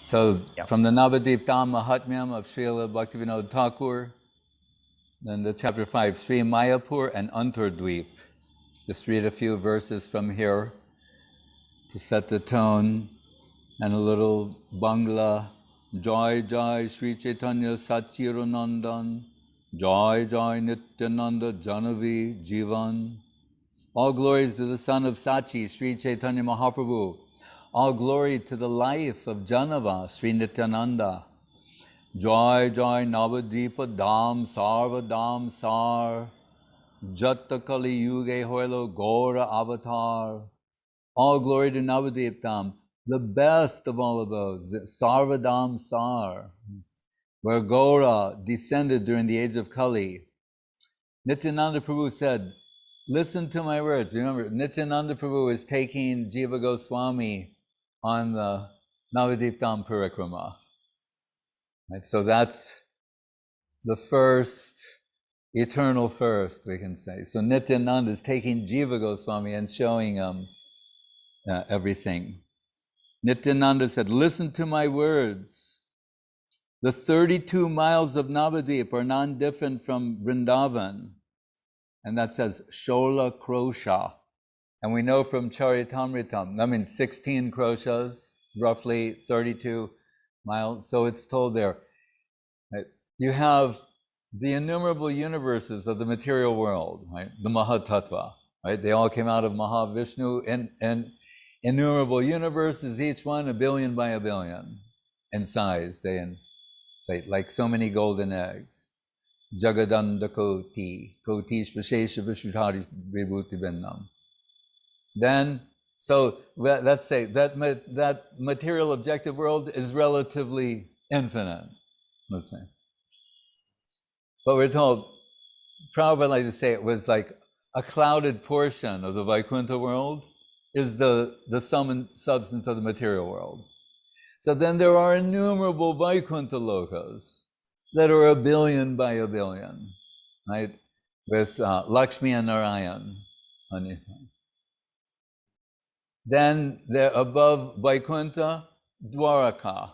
So from the Navadvipa-dhama-mahatmya of Srila Bhaktivedanta Thakur, then the chapter 5, Sri Mayapur and Antardvip. Just read a few verses from here to set the tone, and a little Bangla. Jai Jai Sri Chaitanya Satchiranandan, Jai Jai Nityananda Janavi Jivan. All glories to the son of Sachi, Sri Chaitanya Mahaprabhu. All glory to the life of Janava, Sri Nityananda. Jai Jai Nabadwip-Dham Sarva-dham Sar, Jatta Kali Yuge Hoilo Gaura Avatar. All glory to Nabadwip Dham, the best of all of those, the Sarva-dham Sar, where Gaura descended during the age of Kali. Nityananda Prabhu said, listen to my words. Remember, Nityananda Prabhu is taking Jiva Goswami on the Navadvip Dham Parikrama. Right? So that's the first, eternal first, we can say. So Nityananda is taking Jiva Goswami and showing him everything. Nityananda said, listen to my words. The 32 miles of Navadvip are non-different from Vrindavan. And that says Shola Krosha. And we know from Charitamritam, 16 kroshas, roughly 32 miles. So it's told there, right? You have the innumerable universes of the material world, right? The Mahatattva, right? They all came out of Mahavishnu, and innumerable universes, each one 1 billion by 1 billion in size. They inflate like so many golden eggs. Jagadanda Koti, Kotish Vishesha Vishutari Vibhuti Vennam. Then, so let's say that material objective world is relatively infinite, let's say. But we're told, Prabhupada like to say it was like a clouded portion of the Vaikuntha world is the sum and substance of the material world. So then there are innumerable Vaikuntha lokas that are 1 billion by 1 billion, right? With Lakshmi and Narayan. Then they're above Vaikuntha, Dwaraka,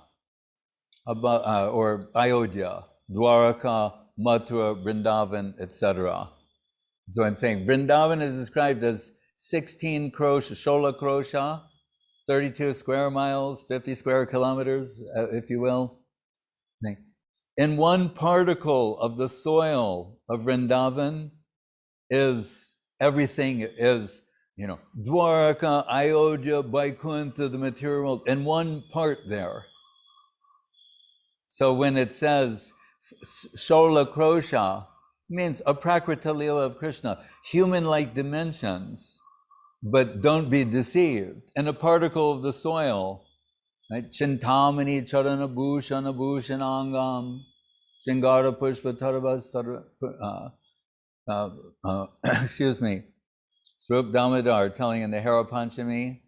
or Ayodhya, Dwaraka, Mathura, Vrindavan, etc. So I'm saying Vrindavan is described as 16 krosha, Shola krosha, 32 square miles, 50 square kilometers, if you will. In one particle of the soil of Vrindavan is everything is, Dwaraka, Ayodhya, Vaikuntha, the material world, in one part there. So when it says Shola Krosha, means a Prakrita Lila of Krishna, human-like dimensions, but don't be deceived. In a particle of the soil, right? Chintamani Charana Bhushana Bhushanangam, Shingara Pushpa Tarabas, excuse me, Srup Damodar telling in the Hera Panchami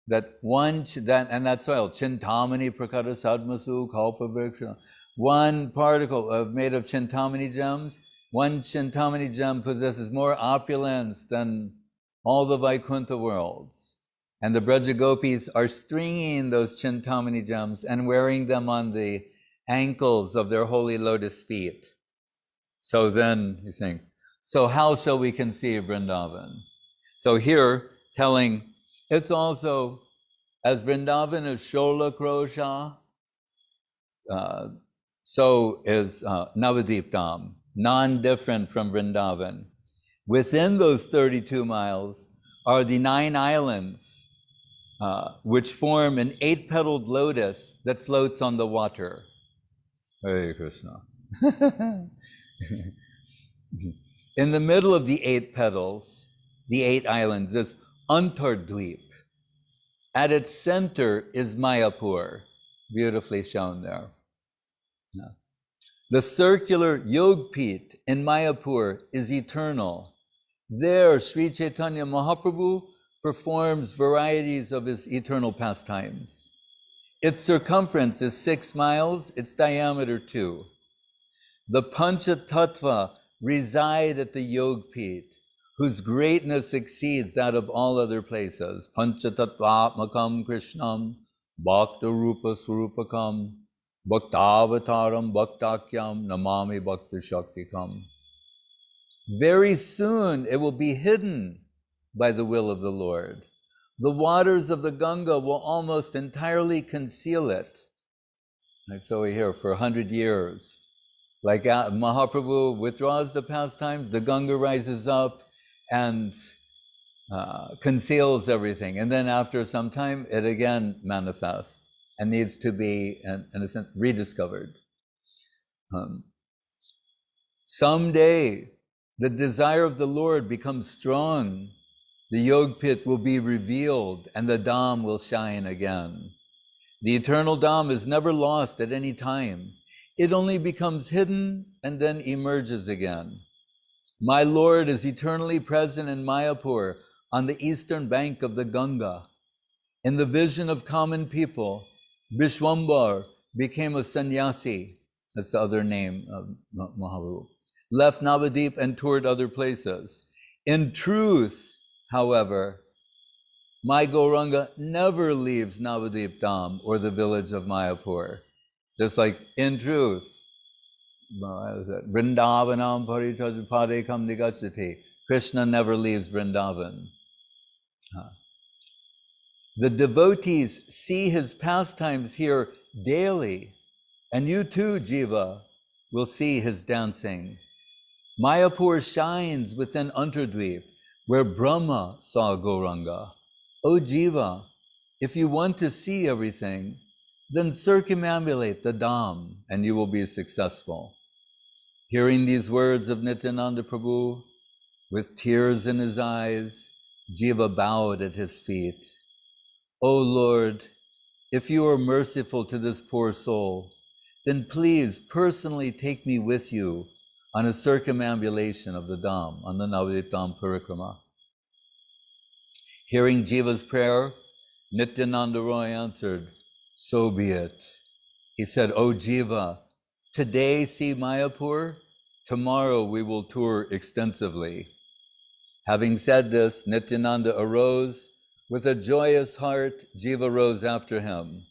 that and that soil, Chintamani Prakara Sadmasu Kalpa Vriksha, one particle made of Chintamani gems, one Chintamani gem possesses more opulence than all the Vaikuntha worlds. And the Braja Gopis are stringing those Chintamani gems and wearing them on the ankles of their holy lotus feet. So then he's saying, so how shall we conceive Vrindavan? So here, telling, it's also, as Vrindavan is Shola Krosha, so is Navadvip Dham, non-different from Vrindavan. Within those 32 miles are the 9 islands, which form an 8-petaled lotus that floats on the water. Hare Krishna. In the middle of the 8 petals, the 8 islands, is Antardvip. At its center is Mayapur, beautifully shown there. Yeah. The circular Yogpit in Mayapur is eternal. There, Sri Chaitanya Mahaprabhu performs varieties of his eternal pastimes. Its circumference is 6 miles, its diameter 2. The Panchatattva reside at the Yogpit, whose greatness exceeds that of all other places. Panchatattva-atmakam Krishnam Bhakta Rupa Swarupakam, Bhaktavataram Bhaktakyam, Namami Bhakti Shaktikam. Very soon it will be hidden by the will of the Lord. The waters of the Ganga will almost entirely conceal it. And so we hear for 100 years. Like Mahaprabhu withdraws the pastimes, the Ganga rises up and conceals everything. And then after some time, it again manifests and needs to be, in a sense, rediscovered. Someday, the desire of the Lord becomes strong. The Yog Pit will be revealed and the Dham will shine again. The eternal Dham is never lost at any time. It only becomes hidden and then emerges again. My Lord is eternally present in Mayapur on the eastern bank of the Ganga. In the vision of common people, Vishwambar became a sannyasi, that's the other name of Mahaprabhu, left Navadvip and toured other places. In truth, however, my Gauranga never leaves Nabadwip Dham or the village of Mayapur. Just like in truth, Vrindavanam Parikrama Nigasati, Krsna never leaves Vrindavan. The devotees see his pastimes here daily, and you too, Jiva, will see his dancing. Mayapur shines within Antardvip, where Brahma saw Gauranga. O Jiva, if you want to see everything, then circumambulate the Dham and you will be successful. Hearing these words of Nityananda Prabhu, with tears in his eyes, Jiva bowed at his feet. O Lord, if you are merciful to this poor soul, then please personally take me with you on a circumambulation of the Dham, on the Navadvip Dham Parikrama. Hearing Jiva's prayer, Nityananda Roy answered, so be it. He said, O Jiva, today see Mayapur, tomorrow we will tour extensively. Having said this, Nityananda arose. With a joyous heart, Jiva rose after him.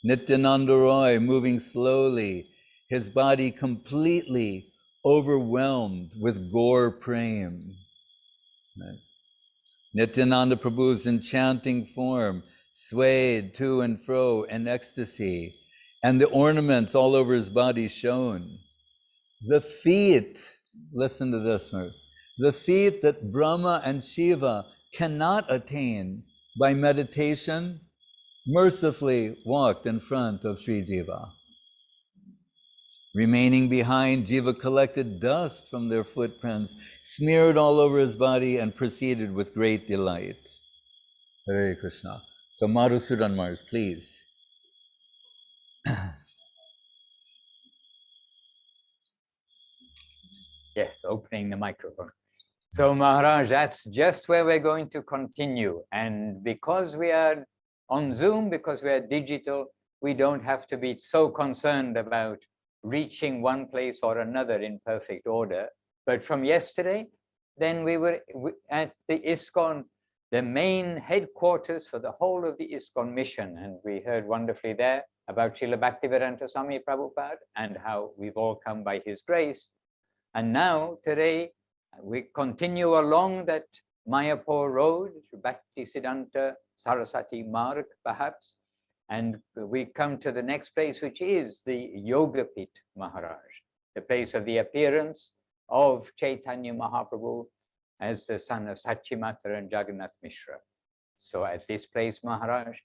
Nityananda Roy moving slowly, his body completely overwhelmed with Gaur Prem. Right? Nityananda Prabhu's enchanting form swayed to and fro in ecstasy, and the ornaments all over his body shone. The feet, listen to this, the feet that Brahma and Shiva cannot attain by meditation, mercifully walked in front of Sri Jiva. Remaining behind, Jiva collected dust from their footprints, smeared all over his body, and proceeded with great delight. Hare Krishna. So Madhusudan Maharaj, please. Yes, opening the microphone. So Maharaj, that's just where we're going to continue. And because we are on Zoom, because we are digital, we don't have to be so concerned about reaching one place or another in perfect order. But from yesterday, then we were at the ISKCON, the main headquarters for the whole of the ISKCON mission. And we heard wonderfully there about Srila Bhaktivedanta Swami Prabhupada and how we've all come by his grace. And now today, we continue along that Mayapur road, Bhaktisiddhanta Saraswati Marg, perhaps, and we come to the next place, which is the Yoga Pit Maharaj, the place of the appearance of Chaitanya Mahaprabhu as the son of Sachimatra and Jagannath Mishra. So at this place, Maharaj,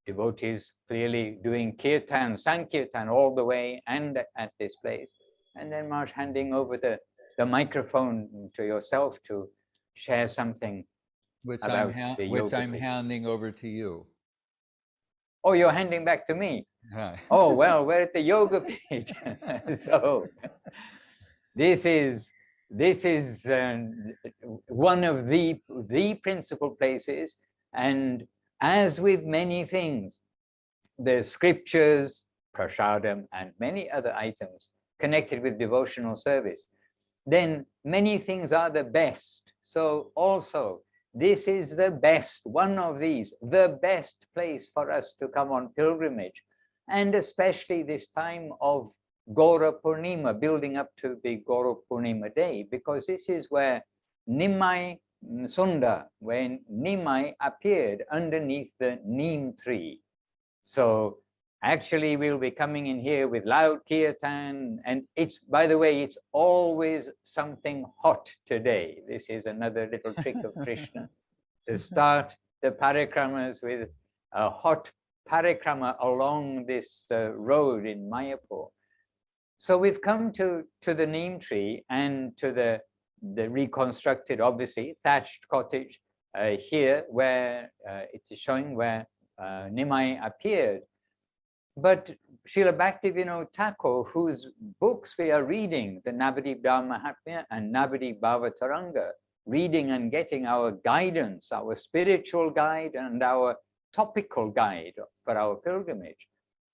devotees clearly doing kirtan, sankirtan all the way and at this place. And then Maharaj handing over the microphone to yourself to share something which about I'm handing over to you. Oh, you're handing back to me? Right. Oh, well, we're at the Yoga Pit. So this is one of the principal places. And as with many things, the scriptures, prasadam, and many other items connected with devotional service, then many things are the best. So also this is the best, one of these, the best place for us to come on pilgrimage. And especially this time of Gaura Purnima, building up to the Gaura Purnima day, because this is where Nimai Sunda, when Nimai appeared underneath the neem tree. So actually we'll be coming in here with loud kirtan, and it's, by the way, it's always something hot today. This is another little trick of Krishna, to start the parikramas with a hot parikrama along this road in Mayapur. So we've come to the neem tree and to the reconstructed, obviously, thatched cottage here, where it is showing where Nimai appeared. But Srila Bhaktivedanta Thakur, whose books we are reading, the Navadvipa Dham-mahatmya and Navadvipa-dhama-mahatmya, reading and getting our guidance, our spiritual guide and our topical guide for our pilgrimage,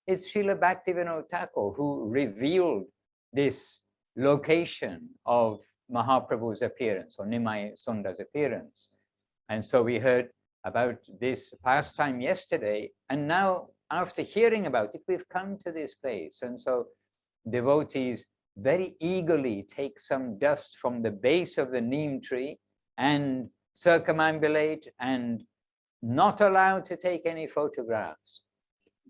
it's Srila Bhaktivedanta Thakur who revealed this location of Mahaprabhu's appearance, or Nimai Sunda's appearance. And so we heard about this pastime yesterday, and now after hearing about it, we've come to this place. And so devotees very eagerly take some dust from the base of the neem tree and circumambulate, and not allowed to take any photographs,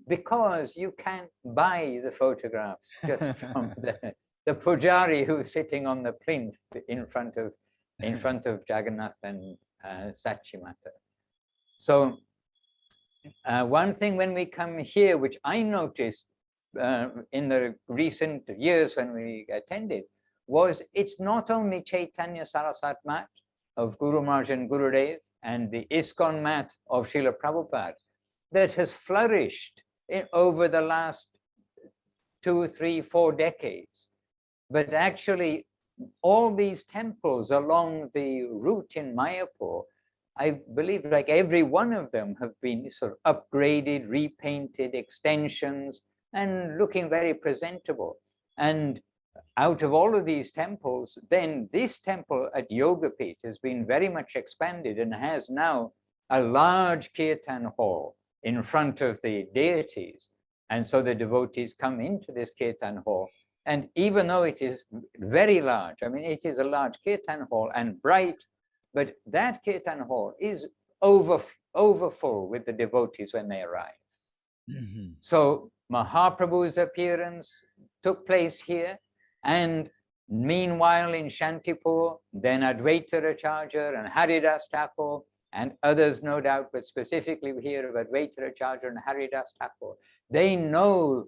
because you can't buy the photographs just from the pujari who's sitting on the plinth in front of Jagannath and Sachimata. So one thing when we come here, which I noticed in the recent years when we attended, was it's not only Chaitanya Saraswati mat of Guru Maharaj and Gurudev and the ISKCON mat of Srila Prabhupada that has flourished over the last 2, 3, 4 decades. But actually, all these temples along the route in Mayapur, I believe like every one of them have been sort of upgraded, repainted, extensions, and looking very presentable. And out of all of these temples, then this temple at Yogapith has been very much expanded and has now a large kirtan hall in front of the deities. And so the devotees come into this kirtan hall. And even though it is very large, I mean, it is a large kirtan hall and bright, but that kirtan hall is overfull with the devotees when they arrive. Mm-hmm. So Mahaprabhu's appearance took place here. And meanwhile in Shantipur, then Advaita Acharya and Haridas Thakur and others, no doubt, but specifically we hear of Advaita Acharya and Haridas Thakur. They know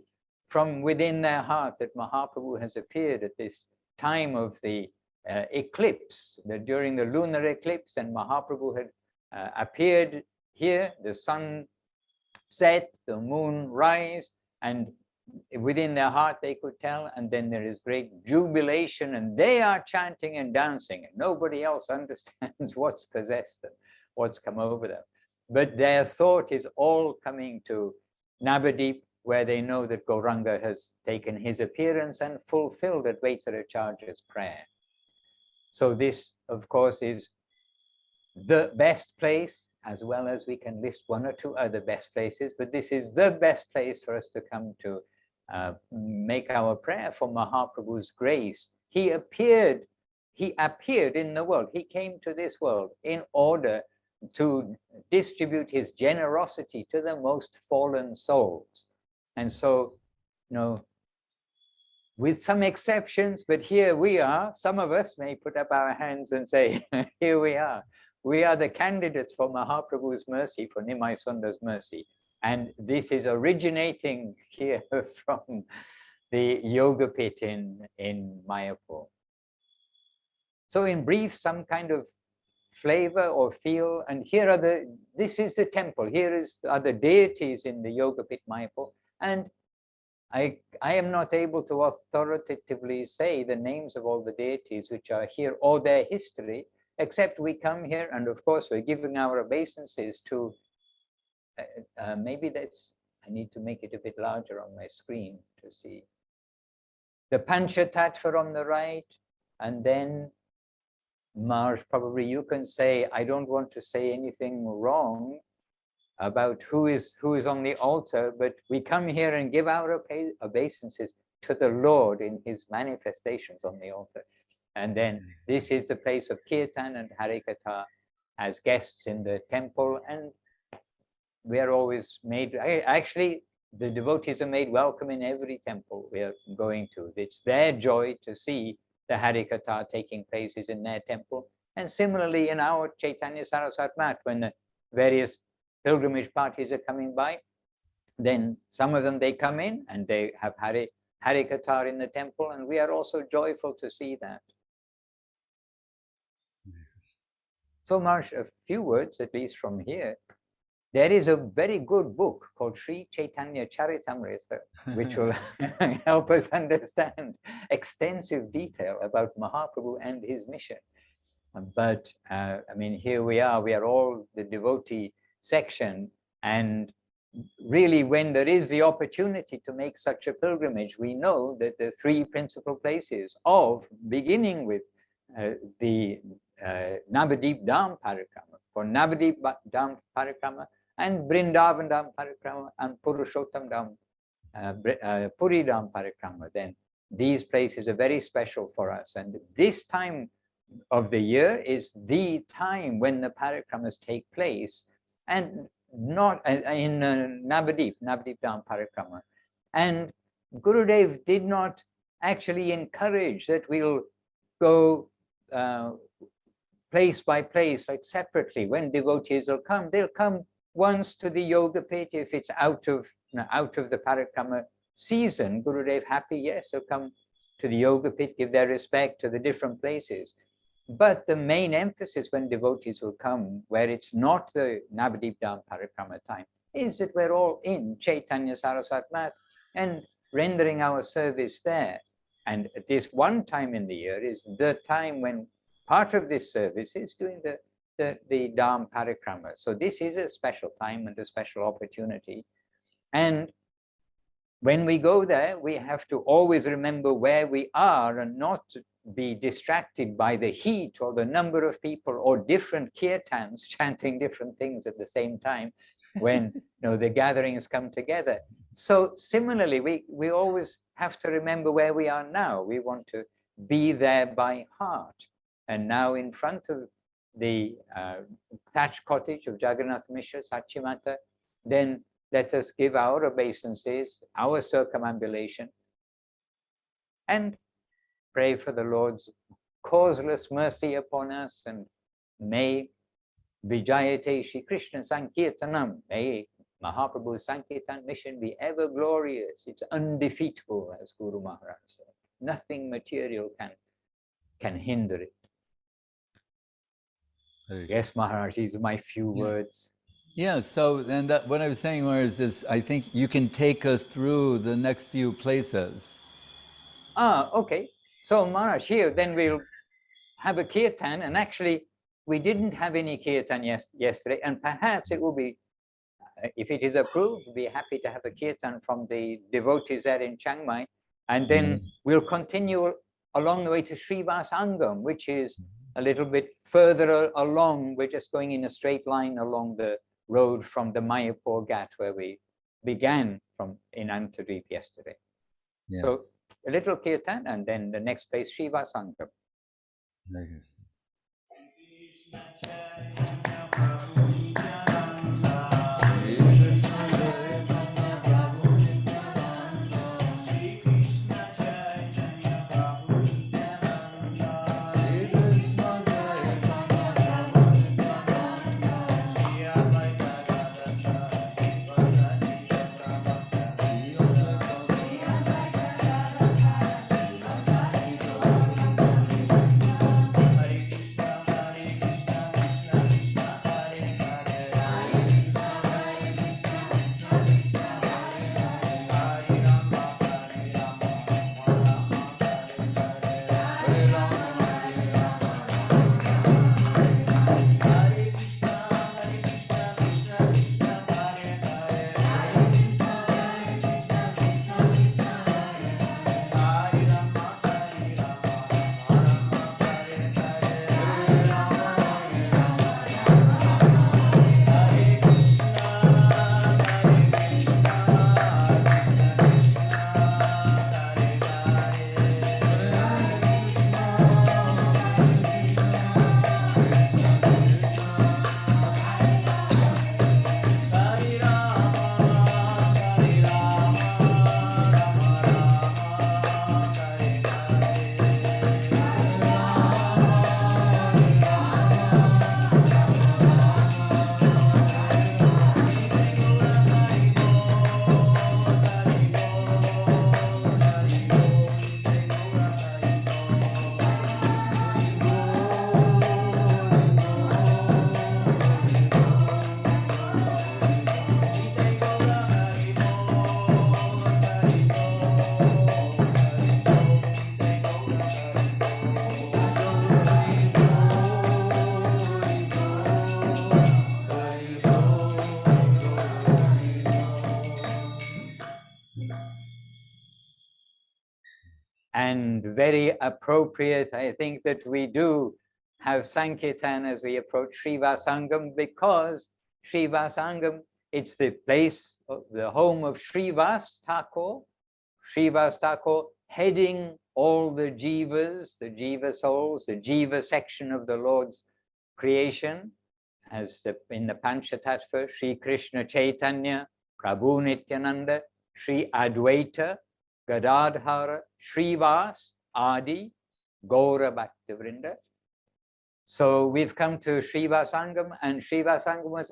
from within their heart that Mahaprabhu has appeared at this time of the eclipse, during the lunar eclipse, and Mahaprabhu had appeared here, the sun set, the moon rise, and within their heart they could tell, and then there is great jubilation, and they are chanting and dancing, and nobody else understands what's possessed them, what's come over them. But their thought is all coming to Nabadwip, where they know that Gauranga has taken his appearance and fulfilled Advaita Acharya's prayer. So this, of course, is the best place, as well as we can list 1 or 2 other best places, but this is the best place for us to come to make our prayer for Mahaprabhu's grace. He appeared in the world. He came to this world in order to distribute his generosity to the most fallen souls. And so, you know, with some exceptions, but here we are, some of us may put up our hands and say, here we are. We are the candidates for Mahaprabhu's mercy, for Nimai Sunda's mercy. And this is originating here from the Yoga Pit in Mayapur. So in brief, some kind of flavor or feel, and here are this is the temple, here are the deities in the Yoga Pit Mayapur. And I am not able to authoritatively say the names of all the deities which are here or their history, except we come here and of course we're giving our obeisances to, maybe that's, I need to make it a bit larger on my screen to see. The Panchatattva on the right, and then Maharaj, probably you can say, I don't want to say anything wrong about who is on the altar, but we come here and give our obeisances to the Lord in his manifestations on the altar. And then this is the place of Kirtan and Harikatha as guests in the temple, and we are always made, actually the devotees are made welcome in every temple we are going to. It's their joy to see the Harikatha taking places in their temple. And similarly in our Chaitanya Saraswati Math, when the various pilgrimage parties are coming by, then some of them, they come in and they have Harikatha in the temple, and we are also joyful to see that. So Maharaj, a few words at least from here. There is a very good book called Sri Chaitanya Charitamrita, which will help us understand extensive detail about Mahaprabhu and his mission. But I mean, here we are all the devotee section, and really when there is the opportunity to make such a pilgrimage, we know that the three principal places of beginning with the Nabadwip Dham Parikrama, for Nabadwip Dham Parikrama, and Vrindavan Dham Parikrama, and Purushottam Dham, Puri Dham Parikrama, then these places are very special for us. And this time of the year is the time when the parikramas take place, and not in Nabadwip Dham Parikrama. And Gurudev did not actually encourage that we'll go place by place, like separately. When devotees will come, they'll come once to the yoga pit. If it's out of the parikrama season, Gurudev happy, yes, they'll come to the yoga pit, give their respect to the different places. But the main emphasis when devotees will come, where it's not the Nabadwip Dham Parikrama time, is that we're all in Chaitanya Saraswati Math and rendering our service there. And at this one time in the year is the time when part of this service is doing the Dham Parikrama. So this is a special time and a special opportunity. And when we go there, we have to always remember where we are and not be distracted by the heat or the number of people or different kirtans chanting different things at the same time when the gatherings come together. So similarly, we always have to remember where we are now. We want to be there by heart. And now in front of the thatched cottage of Jagannath Mishra, Sachimata, then let us give our obeisances, our circumambulation, and pray for the Lord's causeless mercy upon us, and may Vijayate Shri Krishna Sankirtanam, may Mahaprabhu's Sankirtan mission be ever glorious. It's undefeatable, as Guru Maharaj said. Nothing material can hinder it. Yes, Maharaj, these are my few words. Yeah, so, and what I was saying was, I think you can take us through the next few places. Okay. So Maharaj, here then we'll have a kirtan, and actually we didn't have any kirtan yesterday, and perhaps it will be, if it is approved, we'll be happy to have a kirtan from the devotees there in Chiang Mai, and then we'll continue along the way to Shrivasangam, which is a little bit further along. We're just going in a straight line along the road from the Mayapur Ghat, where we began from in Antadweep yesterday. Yes. So a little kirtan, and then the next place, Shrivasangam. Yes. and very appropriate. I think that we do have Sankirtan as we approach Shrivasangam, because Shrivasangam, it's the place, the home of Srivas Thakur. Srivas Thakur heading all the jivas, the jiva souls, the jiva section of the Lord's creation, as in the Panchatattva, Sri Krishna Chaitanya, Prabhu Nityananda, Sri Advaita, Gadadhara, Srivas, Adi, Gaura Bhaktivinoda. So we've come to Shrivasangam, and Shrivasangam was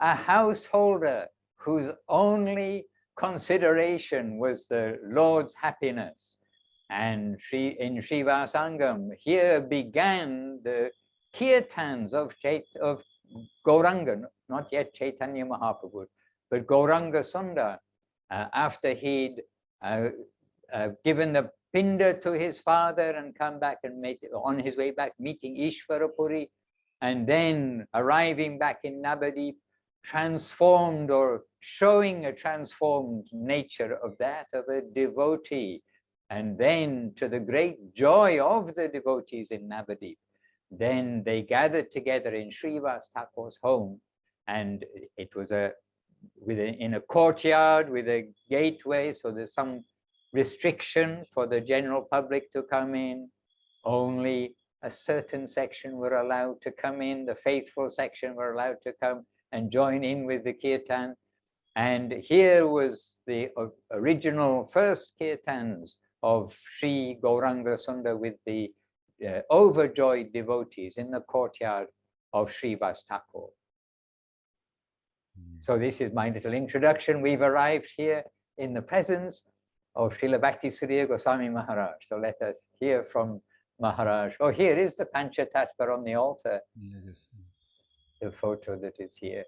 a householder whose only consideration was the Lord's happiness. And in Shrivasangam, here began the kirtans of Gauranga, not yet Chaitanya Mahaprabhu, but Gaurangasundar, after he'd given the Pinda to his father and come back and on his way back, meeting Ishvarapuri, and then arriving back in Nabadwip, transformed, or showing a transformed nature of that of a devotee. And then, to the great joy of the devotees in Nabadwip, then they gathered together in Srivas Thakur's home, and it was in a courtyard with a gateway, so there's some restriction for the general public to come in. Only a certain section were allowed to come in, the faithful section were allowed to come and join in with the kirtan. And here was the original first kirtans of Sri Gaurangasundar with the overjoyed devotees in the courtyard of Srivas Thakur. So this is my little introduction. We've arrived here in the presence of Srila Bhakti Surya Goswami Maharaj. So let us hear from Maharaj. Oh, here is the Panchatattva on the altar. Yes. The photo that is here.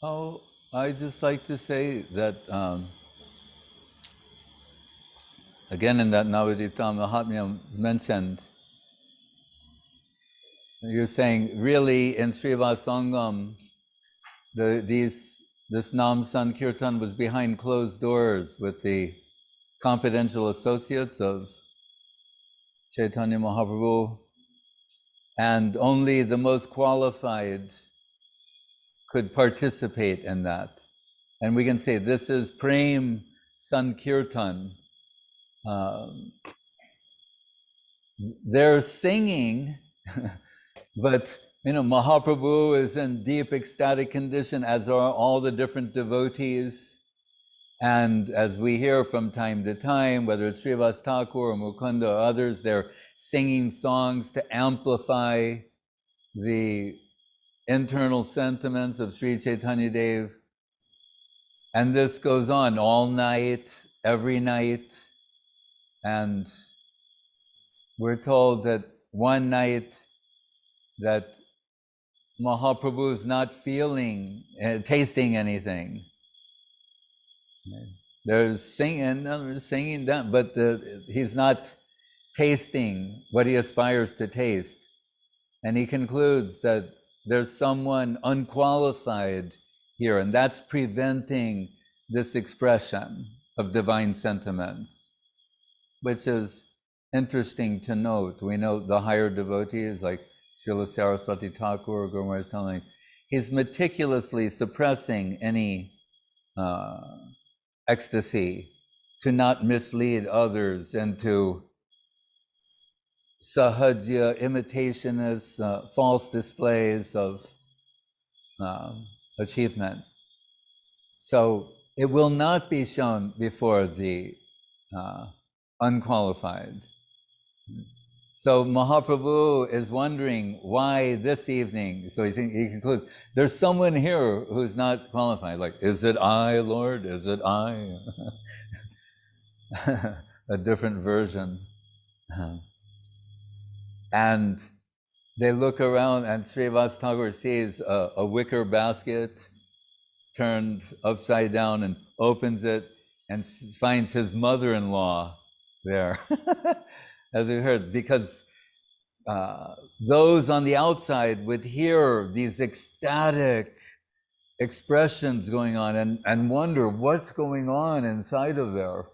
Oh, I'd just like to say that, again, in that Navadvipa-dhama-mahatmya mentioned, you're saying really in Srivasangam, this Nam Sankirtan was behind closed doors with the confidential associates of Chaitanya Mahaprabhu, and only the most qualified could participate in that. And we can say this is Prem Sankirtan. They're singing, but Mahaprabhu is in deep ecstatic condition, as are all the different devotees. And as we hear from time to time, whether it's Srivas Thakur or Mukunda or others, they're singing songs to amplify the internal sentiments of Sri Chaitanya Dev. And this goes on all night, every night. And we're told that one night that Mahaprabhu is not tasting anything. There's singing down, but he's not tasting what he aspires to taste. And he concludes that there's someone unqualified here, and that's preventing this expression of divine sentiments, which is interesting to note. We know the higher devotees like Srila Saraswati Thakur or Guru Maharaj telling, he's meticulously suppressing any ecstasy to not mislead others into sahajya, imitationist, false displays of achievement. So it will not be shown before the unqualified. So Mahaprabhu is wondering why this evening. So he concludes, there's someone here who's not qualified. Like, is it I, Lord? Is it I? A different version. And they look around, and Srivas Thakur sees a wicker basket turned upside down and opens it and finds his mother-in-law there. As we heard, because those on the outside would hear these ecstatic expressions going on and wonder what's going on inside of there.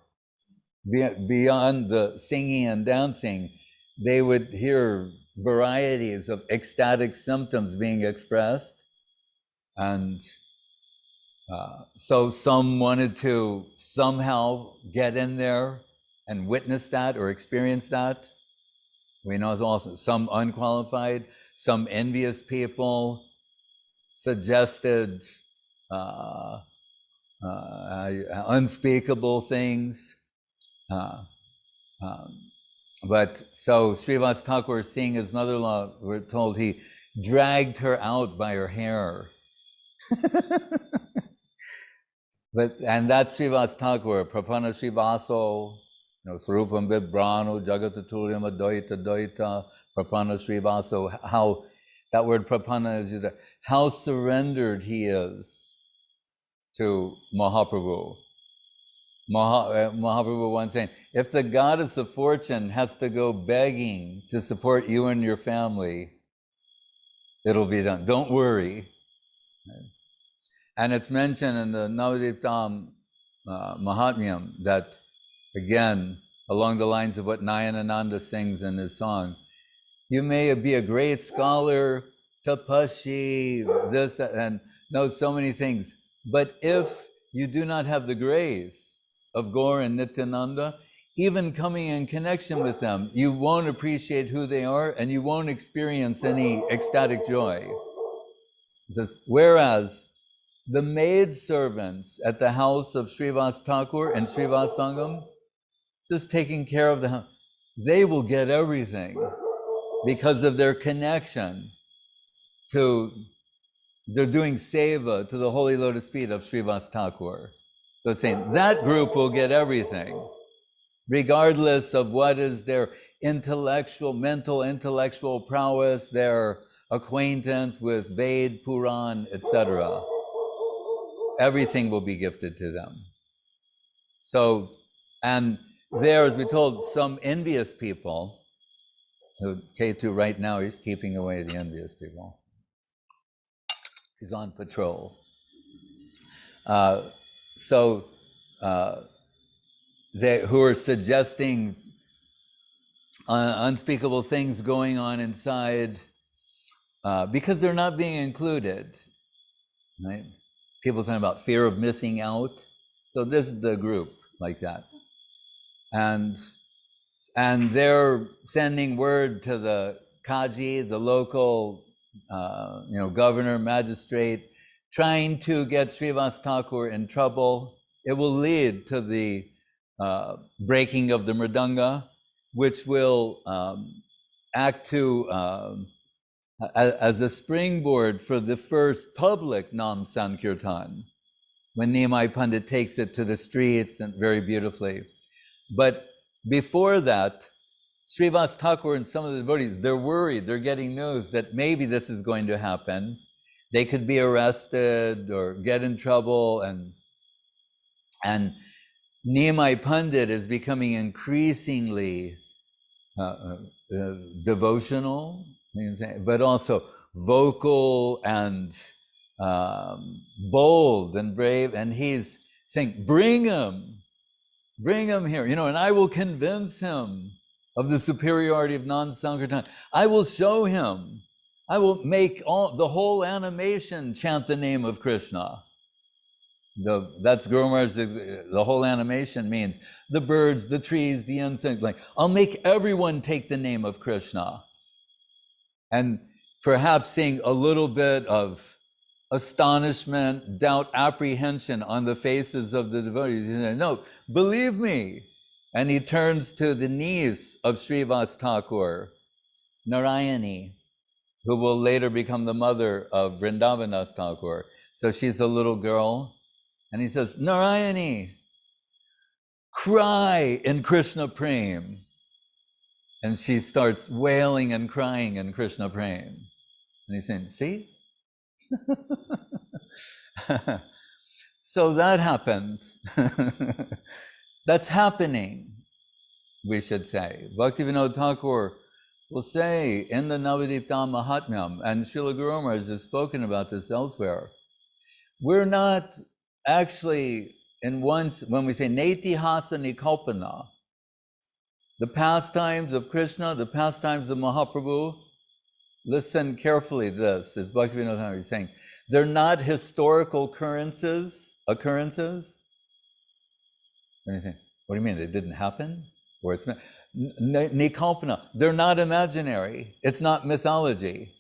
beyond the singing and dancing, they would hear varieties of ecstatic symptoms being expressed. And so some wanted to somehow get in there and witness that or experience that. We know it's also some unqualified, some envious people suggested unspeakable things. But so Srivas Thakur, seeing his mother-in-law, we're told he dragged her out by her hair. And that's Srivas Thakur, Prapanna Srivaso, Sarupam Bibrano, Jagataturyam Advaita Dvaita, Prapanna Srivaso, how that word Prapanna is used, how surrendered he is to Mahaprabhu. Mahaprabhu once saying, if the goddess of fortune has to go begging to support you and your family, it'll be done. Don't worry. And it's mentioned in the Navadvipa-dhama-mahatmya that, again, along the lines of what Nityananda sings in his song, you may be a great scholar, tapashi, this, and know so many things, but if you do not have the grace of Gaur and Nityananda, even coming in connection with them, you won't appreciate who they are and you won't experience any ecstatic joy. It says, whereas the maidservants at the house of Srivas Thakur and Shrivasangam, just taking care of the house, they will get everything because of their connection to, they're doing seva to the holy lotus feet of Srivas Thakur. So it's saying that group will get everything, regardless of what is their mental intellectual prowess, their acquaintance with Ved, Puran, etc. Everything will be gifted to them. So, and there, as we told, some envious people, K2 right now, he's keeping away the envious people. He's on patrol. Who are suggesting unspeakable things going on inside because they're not being included, right? People talking about fear of missing out. So this is the group like that. And they're sending word to the Kaji, the local governor, magistrate, trying to get Srivas Thakur in trouble. It will lead to the breaking of the mridanga, which will act as a springboard for the first public Nam Sankirtan, when Nimai Pandit takes it to the streets and very beautifully. But before that, Srivas Thakur and some of the devotees, they're worried, they're getting news that maybe this is going to happen. They could be arrested or get in trouble, and Nimai Pandit is becoming increasingly devotional, but also vocal and bold and brave, and he's saying, bring him here, and I will convince him of the superiority of non-Sankirtan. I will show him. I will make the whole animation chant the name of Krishna. That's Guru Maharaj, the whole animation means the birds, the trees, the insects. Like, I'll make everyone take the name of Krishna. And perhaps seeing a little bit of astonishment, doubt, apprehension on the faces of the devotees. He said, no, believe me. And he turns to the niece of Srivas Thakur, Narayani, who will later become the mother of Vrindavan Thakur. So she's a little girl. And he says, Narayani, cry in Krishna Prem. And she starts wailing and crying in Krishna Prem. And he's saying, see? So that happened. That's happening, we should say. Bhaktivedanta Thakur will say in the Navadwip Dham-mahatmya, and Srila Guru Maharaj has spoken about this elsewhere, we're not actually in once, when we say Netihasa Nikalpana, the pastimes of Krishna, the pastimes of Mahaprabhu, listen carefully to this, as Bhaktivedanta Thakur is saying, they're not historical occurrences. Anything? What do you mean? They didn't happen? Or it's Nikalpana. They're not imaginary. It's not mythology.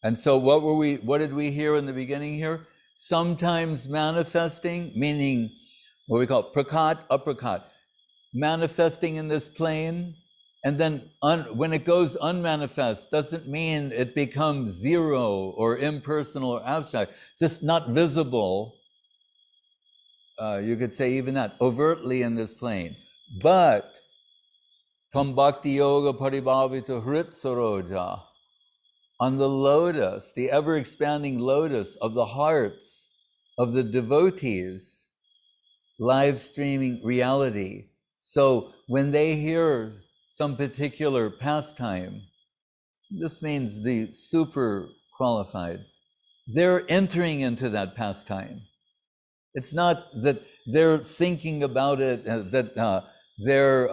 And so what did we hear in the beginning here? Sometimes manifesting, meaning what we call prakat, aprakat, manifesting in this plane, and then when it goes unmanifest, doesn't mean it becomes zero or impersonal or abstract, just not visible. You could say even that, overtly in this plane. But tam bhakti yoga paribhavita hrit saroja, on the lotus, the ever-expanding lotus of the hearts of the devotees, live streaming reality. So when they hear some particular pastime, this means the super qualified, they're entering into that pastime. It's not that they're thinking about it, that they're,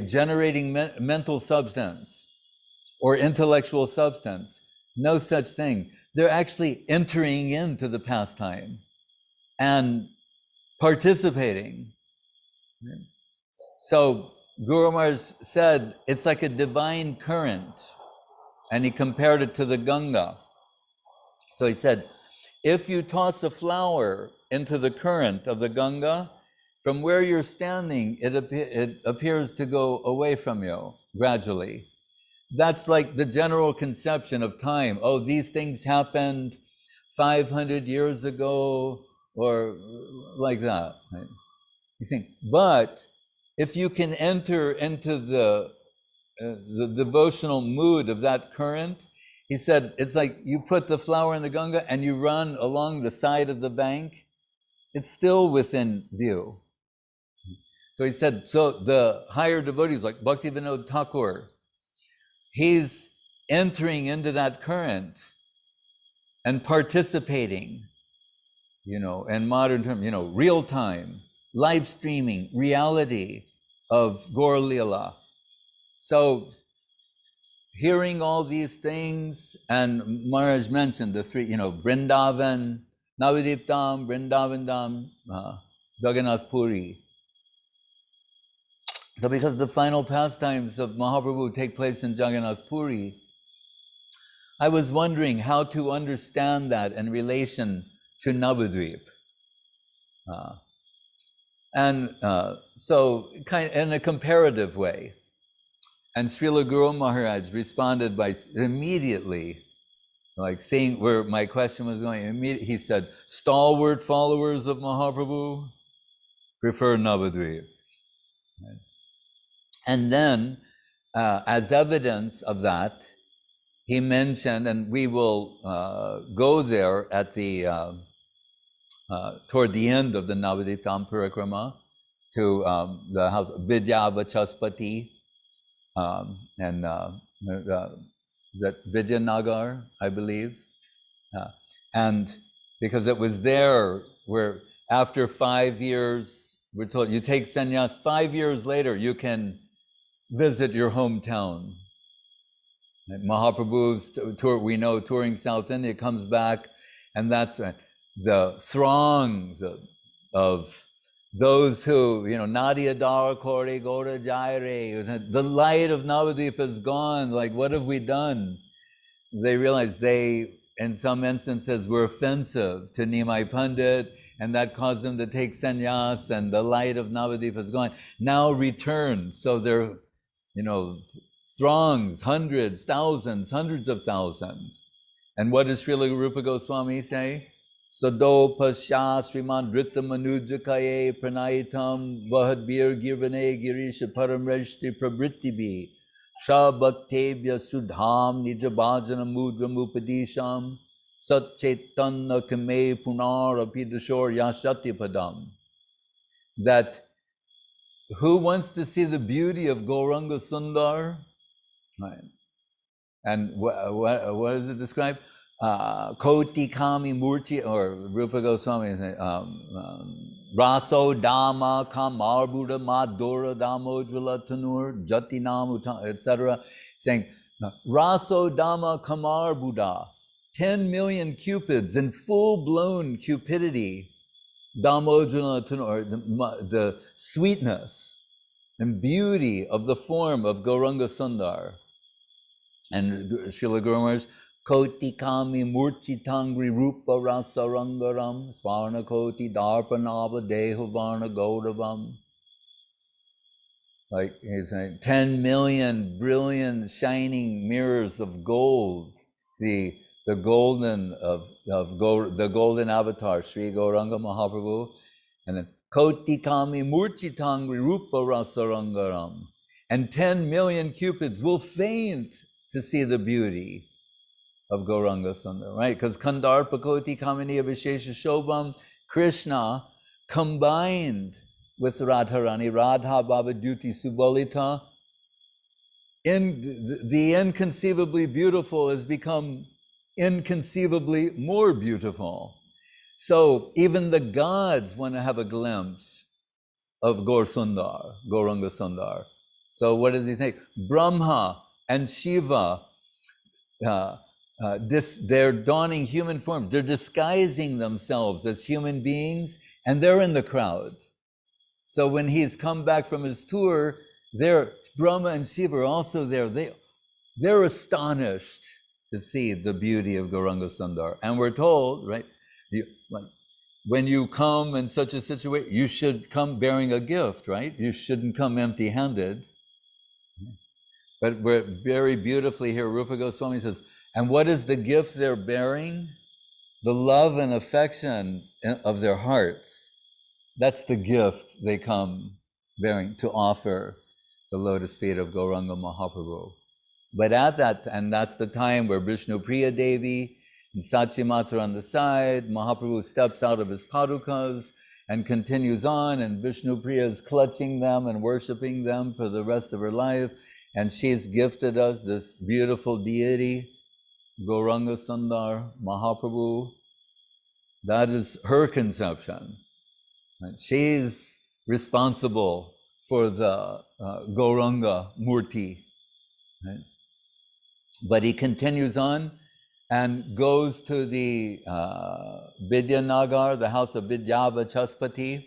generating mental substance or intellectual substance. No such thing. They're actually entering into the pastime and participating. So Guru Maharaj said it's like a divine current, and he compared it to the Ganga. So he said, if you toss a flower into the current of the Ganga, from where you're standing, it appears to go away from you gradually. That's like the general conception of time. Oh, these things happened 500 years ago, or like that. Right? You think, but if you can enter into the devotional mood of that current, he said, it's like you put the flower in the Ganga and you run along the side of the bank, it's still within view. So he said, so the higher devotees like Bhaktivedanta Thakur, he's entering into that current and participating, in modern terms, real time, live streaming, reality of Gaur-lila. So hearing all these things, and Maharaj mentioned the three, Vrindavan, Nabadwip Dham, Vrindavan Dham, Jagannath Puri. So because the final pastimes of Mahaprabhu take place in Jagannath Puri, I was wondering how to understand that in relation to Navadvip. So kind of in a comparative way. And Srila Guru Maharaj responded by immediately, like seeing where my question was going, he said, stalwart followers of Mahaprabhu prefer Navadvip. And then, as evidence of that, he mentioned, and we will go there at the toward the end of the Navadvip Dham Parikrama to the house Vidyavachaspati, and is that Vidyanagar, I believe? And because it was there where after 5 years, we're told you take sannyas, 5 years later, you can visit your hometown. And Mahaprabhu's tour, we know, touring South India, comes back, and that's the throngs of those who, Nadia Dara Kore Gora Jaire, the light of Navadvip is gone, like what have we done? They realized they, in some instances, were offensive to Nimai Pandit, and that caused them to take sannyas, and the light of Navadvip is gone. Now return, so they're, throngs, hundreds, thousands, hundreds of thousands. And what does Srila Rupa Goswami say? Sado pasya Sriman Drita Manujakaye Pranaitam Vahadbir Girvane Girisha Paramreshti Prabrittibi Sha Bhaktevya Sudham Nijabhajana Mudram Upadisham Sat Chaitanya Kame Punar Apidashor Yashati Padam. That who wants to see the beauty of Gaurangasundar? Right. And what does it describe? Koti Kami Murti, or Rupa Goswami, Raso Dama Kamarbuddha Madhura Damodvila Tanur Jati Namuta, etc., saying Raso Dama Kamarbuddha, 10 million cupids in full-blown cupidity, Damodvila Tanur, the sweetness and beauty of the form of Gauranga-Sundar. And Srila Guru Maharaj, Koti Kami Murti Tangri Rupa Rasarangaram Svarna Koti Darpanava Dehu Varna Gaudavam. Like he's saying, 10 million brilliant shining mirrors of gold. See, the golden the golden avatar, Sri Gauranga Mahaprabhu, and then Koti Kami Murti Tangri Rupa Rasarangaram. And 10 million cupids will faint to see the beauty of Gauranga-Sundar, right? Because Kandarpa Koti Kamini Vishesha Shobham, Krishna combined with Radharani, Radha Baba Duty Subalita, the inconceivably beautiful has become inconceivably more beautiful. So even the gods want to have a glimpse of Gaur-Sundar, Gauranga-Sundar. So what does he think? Brahma and Shiva, they're donning human forms. They're disguising themselves as human beings, and they're in the crowd. So when he's come back from his tour, Brahma and Shiva are also there. They're astonished to see the beauty of Gauranga-Sundar. And we're told, right, when you come in such a situation, you should come bearing a gift, right? You shouldn't come empty-handed. But we're very beautifully here, Rupa Goswami says, and what is the gift they're bearing? The love and affection of their hearts. That's the gift they come bearing to offer the lotus feet of Gauranga Mahaprabhu. But and that's the time where Vishnupriya Devi and Satsimatra on the side, Mahaprabhu steps out of his padukas and continues on, and Vishnupriya is clutching them and worshiping them for the rest of her life. And she's gifted us this beautiful deity, Gauranga-Sundar Mahaprabhu. That is her conception. And she's responsible for the Gauranga Murti. Right? But he continues on and goes to the Vidyanagar, the house of Vidyavachaspati,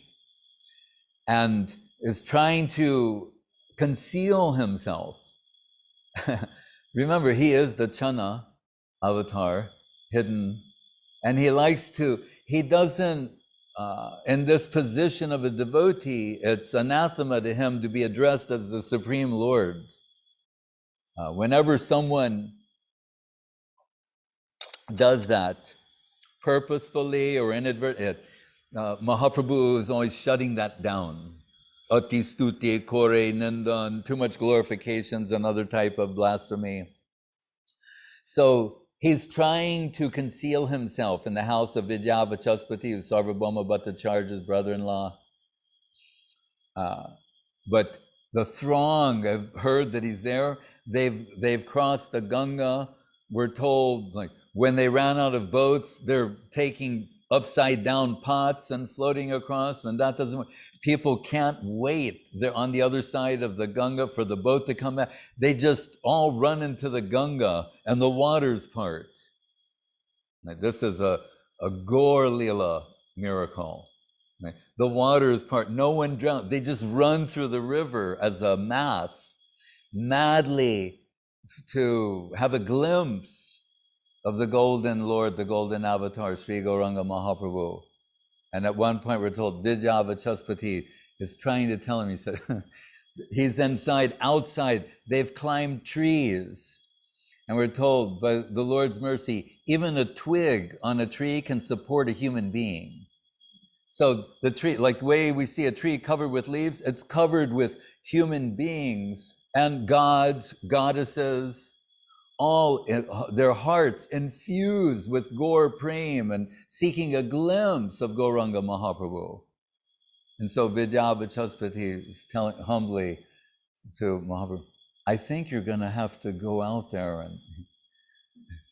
and is trying to conceal himself. Remember, he is the Chana avatar, hidden, and he doesn't, in this position of a devotee, it's anathema to him to be addressed as the Supreme Lord. Whenever someone does that, purposefully or inadvertently, Mahaprabhu is always shutting that down. Ati stuti, kore, nindan, too much glorifications, another type of blasphemy. So he's trying to conceal himself in the house of Vidyavachaspati, who's Sarvabhauma Bhattacharya's brother-in-law. But the throng have heard that he's there. They've crossed the Ganga. We're told, like, when they ran out of boats, they're taking upside down pots and floating across, and that doesn't work. People can't wait. They're on the other side of the Ganga for the boat to come back. They just all run into the Ganga and the waters part. Now, this is a Gaura-lila miracle. Right? The waters part, no one drowns. They just run through the river as a mass, madly, to have a glimpse of the golden Lord, the golden avatar, Sri Gauranga Mahaprabhu. And at one point we're told Vidyavachaspati is trying to tell him, he said, he's outside, they've climbed trees. And we're told, by the Lord's mercy, even a twig on a tree can support a human being. So the tree, like the way we see a tree covered with leaves, it's covered with human beings and gods, goddesses, all their hearts infused with Gaur Prem and seeking a glimpse of Gauranga Mahaprabhu. And so Vidyavachaspati is telling humbly to Mahaprabhu, I think you're going to have to go out there and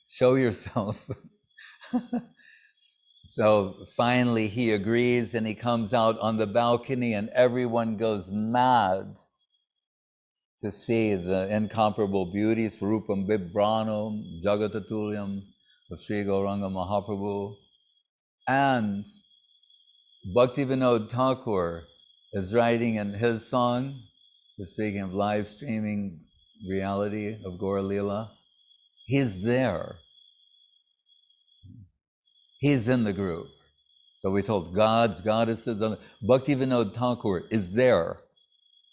show yourself. So finally he agrees and he comes out on the balcony and everyone goes mad to see the incomparable beauty, Swarupam Bibranam, Jagatatulyam of Sri Gauranga Mahaprabhu. And Bhaktivedanta Thakur is writing in his song, speaking of live streaming reality of Gaura-lila, he's there. He's in the group. So we told gods, goddesses, Bhaktivedanta Thakur is there.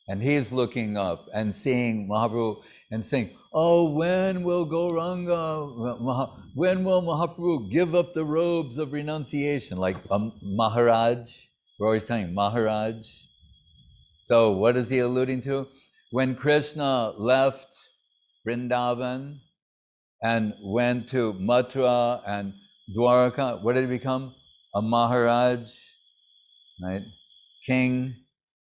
And he's looking up and seeing Mahaprabhu and saying, oh, when will when will Mahaprabhu give up the robes of renunciation? Like Maharaj, we're always telling Maharaj. So what is he alluding to? When Krishna left Vrindavan and went to Mathura and Dwarka, what did he become? A Maharaj, right? King.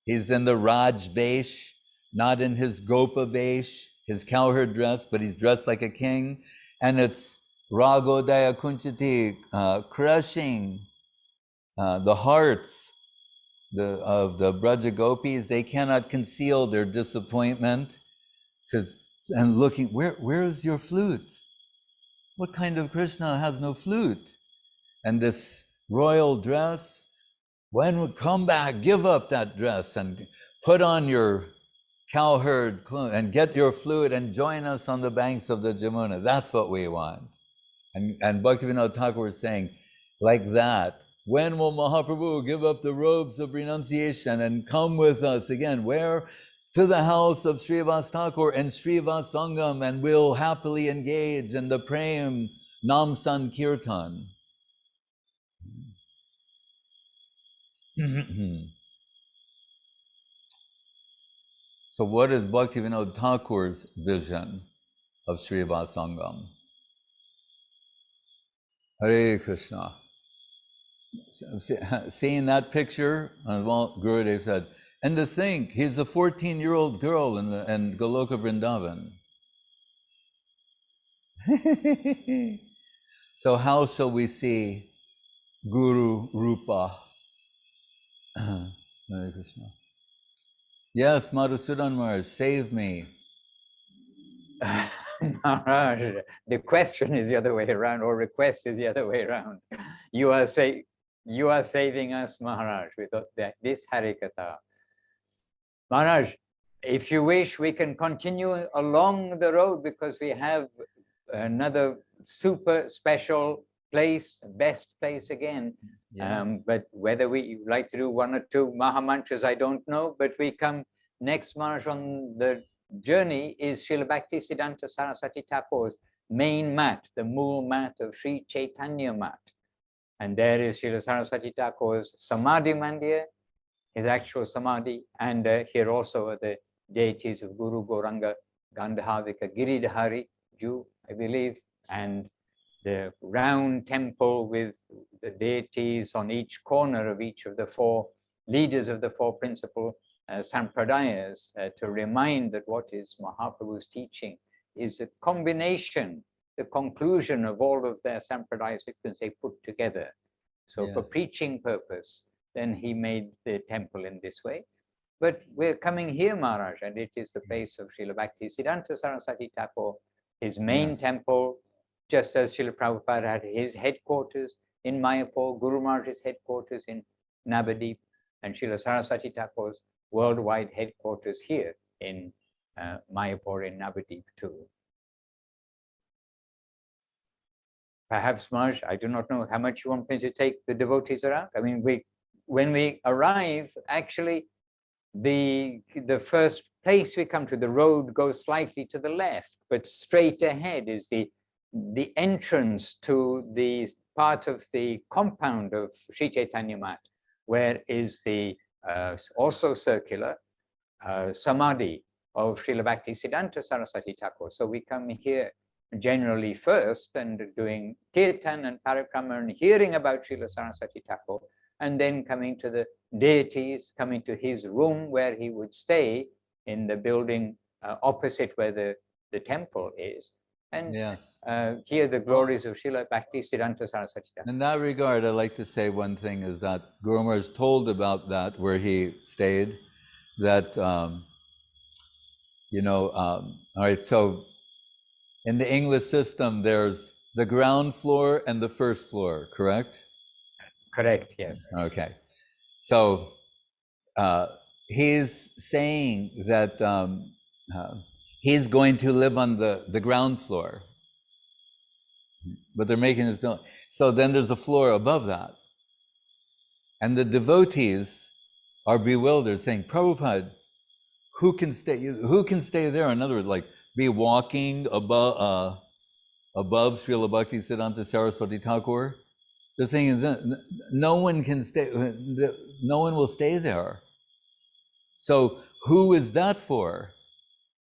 He's in the Raj Vesh, not in his Gopa Vesh, his cowherd dress, but he's dressed like a king. And it's Ragodaya Kunchati, crushing the hearts of the Braja Gopis. They cannot conceal their disappointment and looking, where is your flute? What kind of Krishna has no flute? And this royal dress, when would come back, give up that dress and put on your cowherd clothes and get your flute and join us on the banks of the Jamuna. That's what we want. And Bhaktivedanta Thakur is saying, like that, when will Mahaprabhu give up the robes of renunciation and come with us again? Where? To the house of Srivas Thakur and Shrivasangam, and we'll happily engage in the Prem Nam Sankirtan. So what is Bhaktivedanta Thakur's vision of Srivasangam? Hare Krishna. Seeing that picture, well, Gurudev said, and to think, he's a 14-year-old girl in Goloka Vrindavan. So how shall we see Guru Rupa? Hare Krishna. Yes, Madhusudan Maharaj, save me. Maharaj, the question is the other way around, or request is the other way around. You are saving us, Maharaj, with this Harikatha. Maharaj, if you wish, we can continue along the road because we have another super special place, best place again. Yes. But whether we like to do one or two Mahamantras, I don't know. But we come next, Maharaj, on the journey is Srila Bhaktisiddhanta Saraswati Thakur's main mat, the mool mat of Sri Chaitanya Math. And there is Srila Saraswati Thakur's Samadhi Mandir, his actual Samadhi. And here also are the deities of Guru Gauranga, Gandhavika, Giridhari, Jew, I believe, and the round temple with the deities on each corner of each of the four leaders of the four principal sampradayas, to remind that what is Mahaprabhu's teaching is a combination, the conclusion of all of their sampradayas, you can say, put together. So for preaching purpose, then he made the temple in this way. But we're coming here, Maharaj, and it is the place of Srila Bhaktisiddhanta Saraswati Thakur, his main temple, just as Srila Prabhupada had his headquarters in Mayapur, Guru Maharaj's headquarters in Nabadwip, and Srila Saraswati Thakur's worldwide headquarters here in Mayapur in Navadvip too. Perhaps, Maharaj, I do not know how much you want me to take the devotees around. I mean, when we arrive, actually, the first place we come to, the road goes slightly to the left, but straight ahead is the entrance to the part of the compound of Sri Chaitanya Math, where is the also circular Samadhi of Srila Bhaktisiddhanta Saraswati Thakur. So we come here generally first and doing kirtan and parikrama and hearing about Srila Saraswati Thakur, and then coming to the deities, coming to his room where he would stay in the building opposite where the temple is. and Yes. hear the glories of Srila Bhaktisiddhanta Saraswati Thakur. In that regard, I'd like to say one thing is that Guru Maharaj told about that where he stayed, that, all right, so in the English system, there's the ground floor and the first floor, correct? Correct, yes. Okay. So he's saying that he's going to live on the ground floor, but they're making his building. So then there's a floor above that. And the devotees are bewildered, saying, Prabhupada, who can stay there? In other words, like be walking above Srila Bhaktisiddhanta Saraswati Thakur. The thing is, no one can stay, no one will stay there. So who is that for?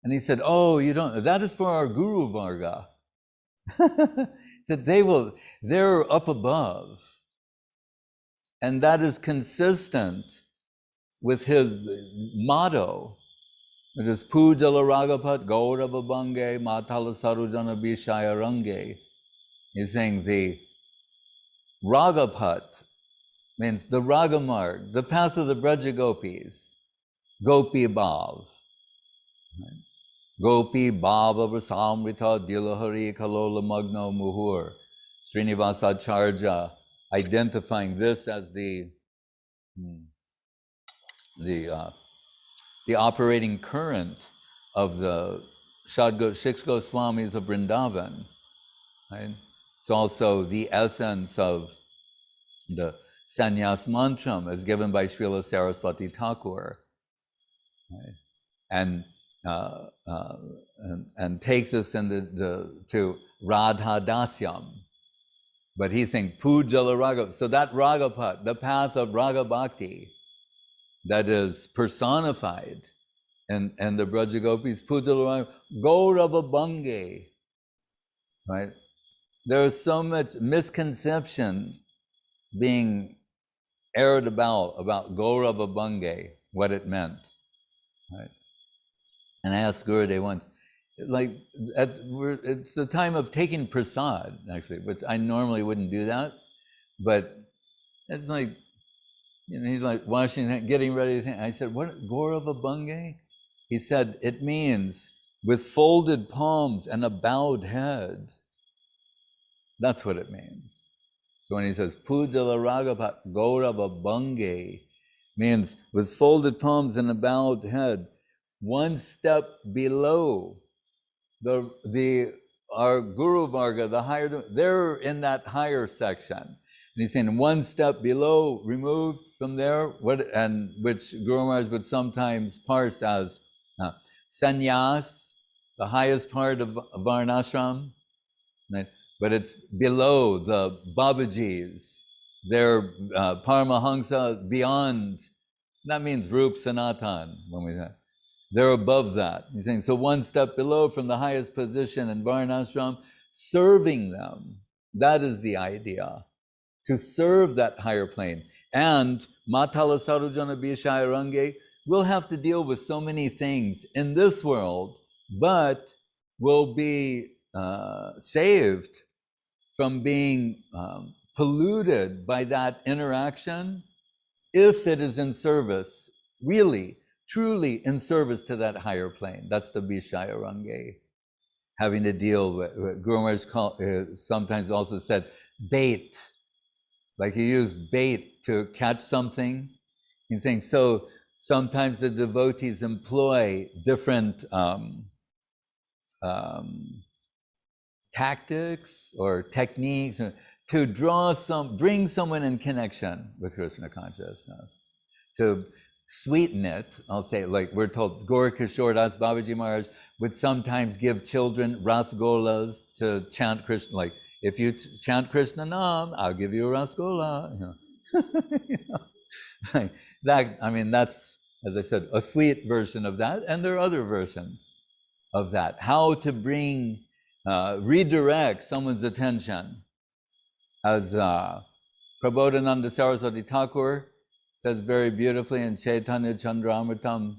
And he said, oh, you don't, that is for our Guru Varga. He said, they're up above. And that is consistent with his motto. It is Pujala Ragapat Gaura-lila Matala Sarujana Vishaya-range. He's saying the Ragapat means the Ragamarg, the path of the Braja Gopis, Gopi Bhav. Right? Gopi Bhava Rasamrita Dilahari Kalola Magno Muhur. Srinivasacharya identifying this as the operating current of the six Goswamis of Vrindavan. Right? It's also the essence of the sannyas mantra as given by Srila Saraswati Thakur, right? And takes us to Radha Dasyam. But he's saying Pujala Raga. So that Ragapat, the path of Raga Bhakti, that is personified in the Braja Gopis, Pujala Raga, Gaura-lila, right? There's so much misconception being aired about Gaura-lila, what it meant, right? And I asked Gurudev once, like, it's the time of taking prasad, actually, which I normally wouldn't do that, but it's like, he's like washing, getting ready to think. I said, what, Gaura-lila? He said, it means with folded palms and a bowed head. That's what it means. So when he says, Pujala Ragapat Gaura-lila, means with folded palms and a bowed head, one step below our Guru Varga, the higher, they're in that higher section. And he's saying one step below, removed from there, which Guru Maharaj would sometimes parse as sannyas, the highest part of Varnashram, right? But it's below the Babajis. They're Paramahansa beyond, that means Rup Sanatan, when we say. They're above that. He's saying, so one step below from the highest position in Varnashram, serving them. That is the idea, to serve that higher plane. And Matala Sarujana Vishaya-range will have to deal with so many things in this world, but will be saved from being polluted by that interaction if it is in service, really, truly in service to that higher plane. That's the Vishaya-range. Having to deal with, Guru Maharaj sometimes also said, bait. Like you use bait to catch something. He's saying, so sometimes the devotees employ different tactics or techniques to bring someone in connection with Krishna consciousness, to sweeten it. I'll say, like we're told, Gaur Kishore Das Babaji Maharaj would sometimes give children rasgolas to chant Krishna. Like, if you chant Krishna Nam, I'll give you a rasgola. Like that. I mean, that's, as I said, a sweet version of that, and there are other versions of that. How to bring, redirect someone's attention, as Prabodhananda Saraswati Thakur says very beautifully in Chaitanya Chandramritam,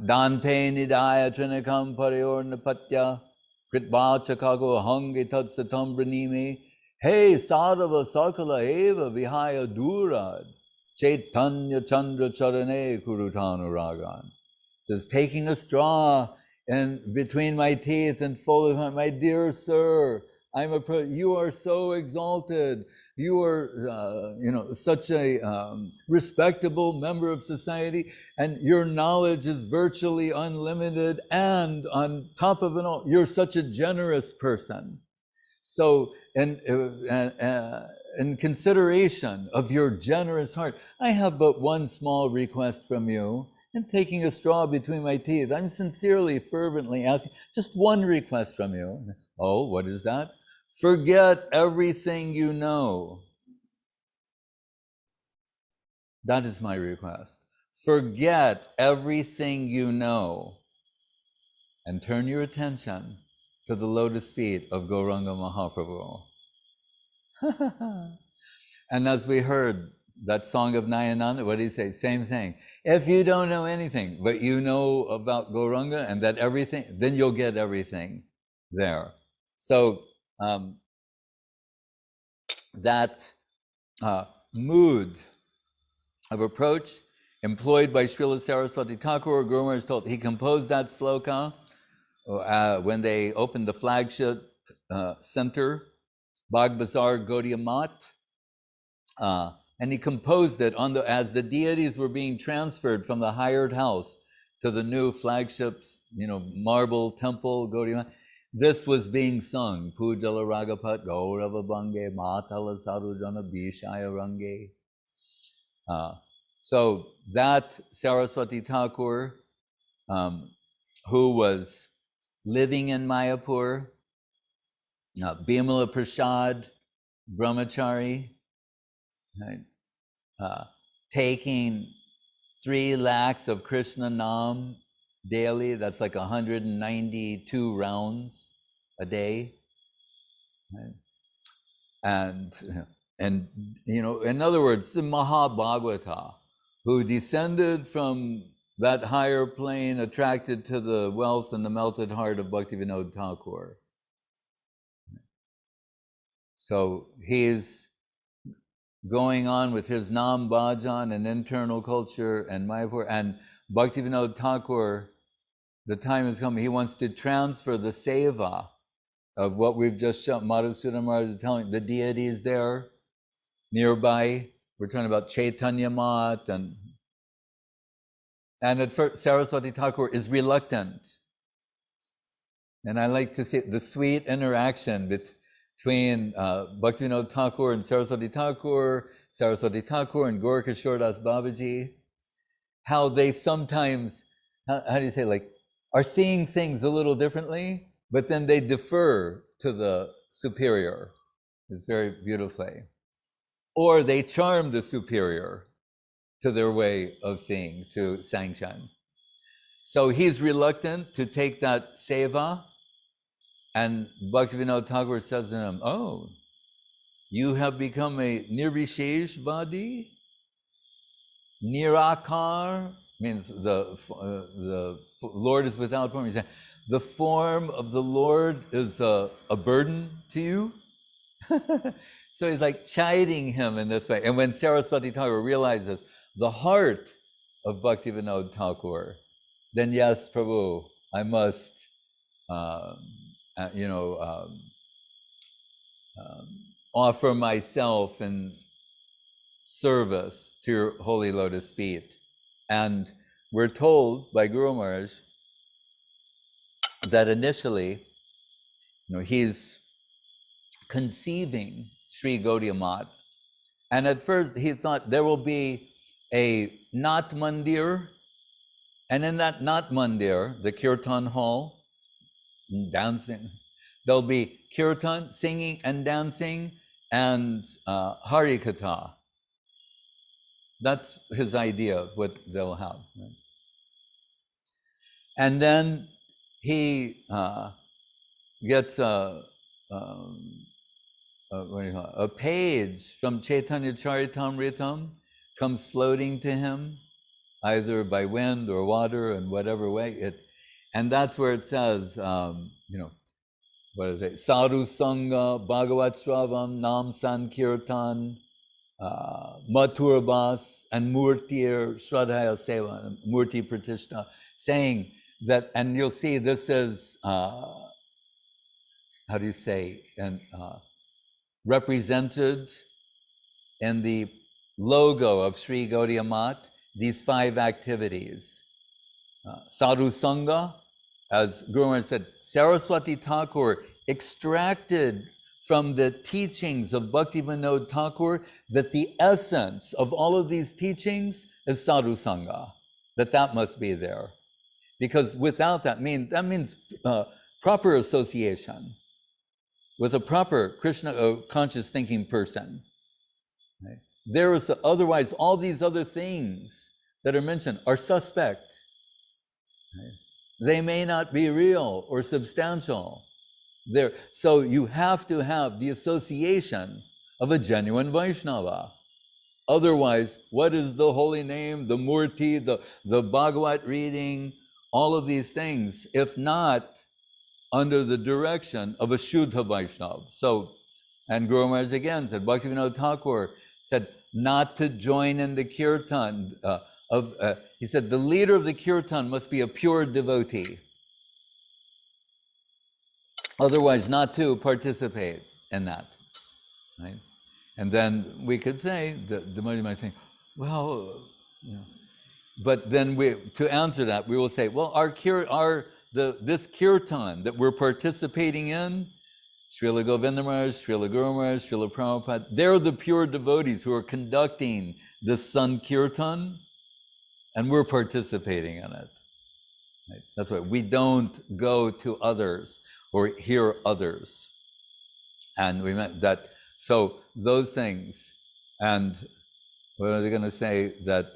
Dante Nidaya Trinikam Pariornapatya Kritva chakago hangi tat satam branime. Hey sadhava sakala eva vihaya durad. Chaitanya chandra charane kurutanu ragan. Says, taking a straw and between my teeth and full of my dear sir, you are so exalted. You are, such a respectable member of society, and your knowledge is virtually unlimited. And on top of it all, you're such a generous person. So, in consideration of your generous heart, I have but one small request from you. And taking a straw between my teeth, I'm sincerely, fervently asking just one request from you. Oh, what is that? Forget everything you know. That is my request. Forget everything you know and turn your attention to the lotus feet of Gauranga Mahaprabhu. And as we heard that song of Nityananda, what did he say? Same thing. If you don't know anything, but you know about Gauranga and that everything, then you'll get everything there. So that mood of approach employed by Srila Saraswati Thakur, Guru Maharaj told, he composed that sloka when they opened the flagship center, Bhag Bazar Gaudia Math. And he composed it as the deities were being transferred from the hired house to the new flagships, marble temple, Gaudiya. This was being sung. Pujala Ragapat Gaurava Bange Matala Sadhujana Vishaya-range. So that Saraswati Thakur, who was living in Mayapur, Bimala Prasad, Brahmachari, right? Taking 3 lakhs of Krishna Nam daily, that's like 192 rounds a day. Right? And in other words, the Mahabhagavata, who descended from that higher plane, attracted to the wealth and the melted heart of Bhaktivedanta Thakur. So he's going on with his Nam Bhajan and internal culture and Mayapur, and Bhaktivedanta Thakur, the time has come, he wants to transfer the seva of what we've just shown, Madhusudan Maharaj telling the deities there nearby. We're talking about Chaitanya Math, and at first Saraswati Thakur is reluctant. And I like to see the sweet interaction between Bhaktivedanta Thakur and Saraswati Thakur and Gaur-Kishore Das Babaji, how they sometimes, how do you say, like, are seeing things a little differently, but then they defer to the superior. It's very beautifully. Or they charm the superior to their way of seeing, to sanction. So he's reluctant to take that seva, and Bhaktivedanta Thakur says to him, oh, you have become a nirvisheshvadi? Nirakar means the Lord is without form. He's saying, the form of the Lord is a burden to you? So he's like chiding him in this way. And when Saraswati Thakur realizes the heart of Bhaktivedanta Thakur, then yes, Prabhu, I must, offer myself in service to your holy lotus feet. And we're told by Guru Maharaj that initially, he's conceiving Sri Gaudiya Math. And at first he thought there will be a Nat Mandir, and in that Nat Mandir, the Kirtan hall, dancing, there'll be Kirtan, singing and dancing, and Hari Katha. That's his idea of what they'll have. Right? And then he gets a page from Chaitanya Charitamritam, comes floating to him, either by wind or water, in whatever way. And that's where it says, what is it? Sadhu-sanga, Bhagavat Shravam, Nam Sankirtan, Mathurabhas, and Murtir Shraddhaya Seva, Murti Pratishta, saying that, and you'll see this is, how do you say, and represented in the logo of Sri Gaudia Math, these 5 activities. Sadhu-sanga, as Guru Maharaj said, Saraswati Thakur extracted from the teachings of Bhaktivedanta Thakur that the essence of all of these teachings is Sadhu-sanga, that must be there. Because without that means proper association with a proper Krishna conscious thinking person. Right? There is otherwise all these other things that are mentioned are suspect. Right? They may not be real or substantial. So you have to have the association of a genuine Vaishnava. Otherwise, what is the holy name, the Murti, the Bhagavat reading, all of these things, if not under the direction of a Shuddha Vaishnava? So, and Guru Maharaj again said, Bhaktivedanta Thakur said not to join in the kirtan he said the leader of the kirtan must be a pure devotee. Otherwise, not to participate in that, right? And then we could say, the devotee might think, well, but then to answer that, we will say, well, this kirtan that we're participating in, Srila Govinda Maharaj, Srila Guru Maharaj, Srila Prabhupada, they're the pure devotees who are conducting this Sankirtan, and we're participating in it. Right? That's why we don't go to others or hear others. And we meant that, so those things, and what are they going to say that,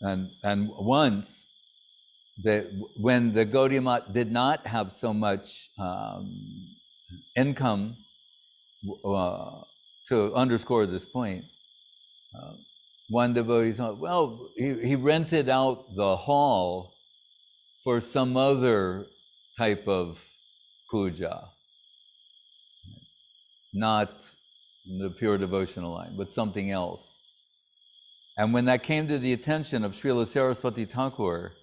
and once, when the Gaudiya Math did not have so much income, to underscore this point, one devotee thought, well, he rented out the hall for some other type of puja, not the pure devotional line, but something else. And when that came to the attention of Srila Saraswati Thakur,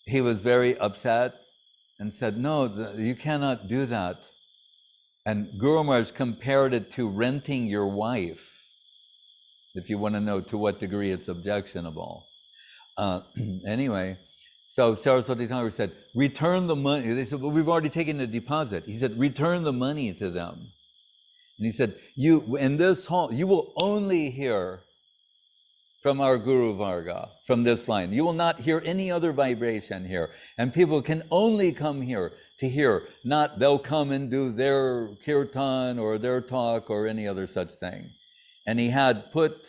he was very upset and said, no, you cannot do that. And Guru Maharaj compared it to renting your wife, if you want to know to what degree it's objectionable. Anyway, so Saraswati Thakur said, return the money. They said, well, we've already taken the deposit. He said, return the money to them. And he said, in this hall, you will only hear from our Guru Varga, from this line. You will not hear any other vibration here. And people can only come here to hear, not they'll come and do their kirtan or their talk or any other such thing. And he had put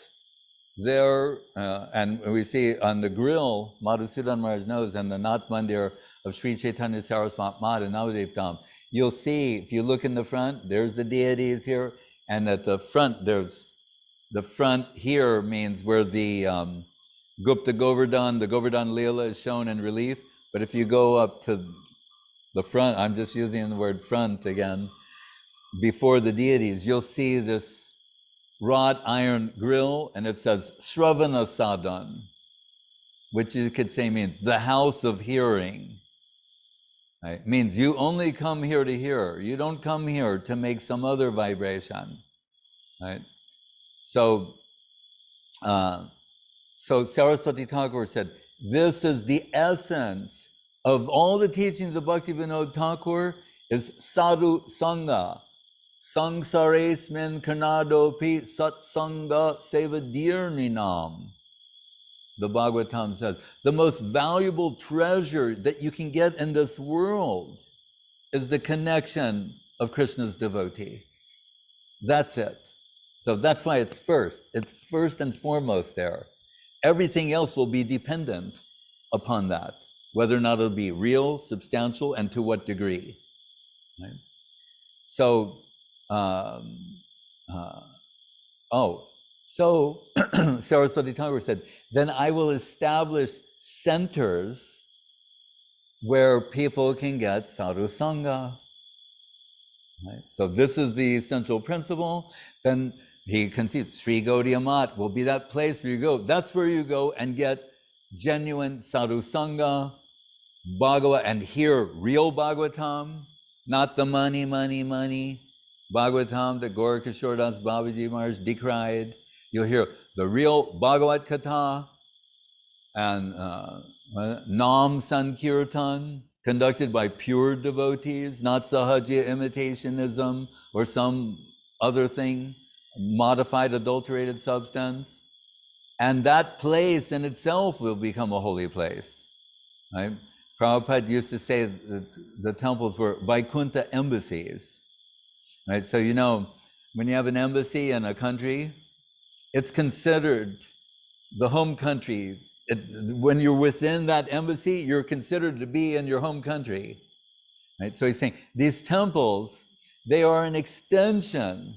there, and we see on the grill, Madhusudan Maharaj knows, and the Nath Mandir of Sri Chaitanya Saraswati Math and Nabadwip Dham, you'll see, if you look in the front, there's the deities here, and at the front, the front here means where the Gupta Govardhan, the Gaura-lila is shown in relief, but if you go up to the front, I'm just using the word front again, before the deities, you'll see this wrought iron grill, and it says Shravana Sadan, which you could say means the house of hearing. Right? Means you only come here to hear. You don't come here to make some other vibration. Right? So Saraswati Thakur said, this is the essence of all the teachings of Bhaktivedanta Thakur is Sadhu-sanga. Sangsaresmin kanadopi satsanga sevadirninam. The Bhagavatam says, the most valuable treasure that you can get in this world is the connection of Krishna's devotee. That's it. So that's why it's first and foremost there. Everything else will be dependent upon that, whether or not it'll be real, substantial, and to what degree. Right? So, Saraswati Thakur said, then I will establish centers where people can get sadhu-sanga. Right? So this is the essential principle. Then he conceived Sri Gaudia Math will be that place where you go. That's where you go and get genuine sadhu-sanga, Bhagavad, and hear real Bhagavatam, not the money, Bhagavatam that Gaura-Kishore Babaji Maharaj decried. You'll hear the real Bhagavat Katha and Nam Sankirtan, conducted by pure devotees, not Sahaja imitationism or some other thing, modified, adulterated substance. And that place in itself will become a holy place. Right? Prabhupada used to say that the temples were Vaikuntha embassies. Right? So you know, when you have an embassy in a country, it's considered the home country. When you're within that embassy, you're considered to be in your home country. Right? So he's saying these temples, they are an extension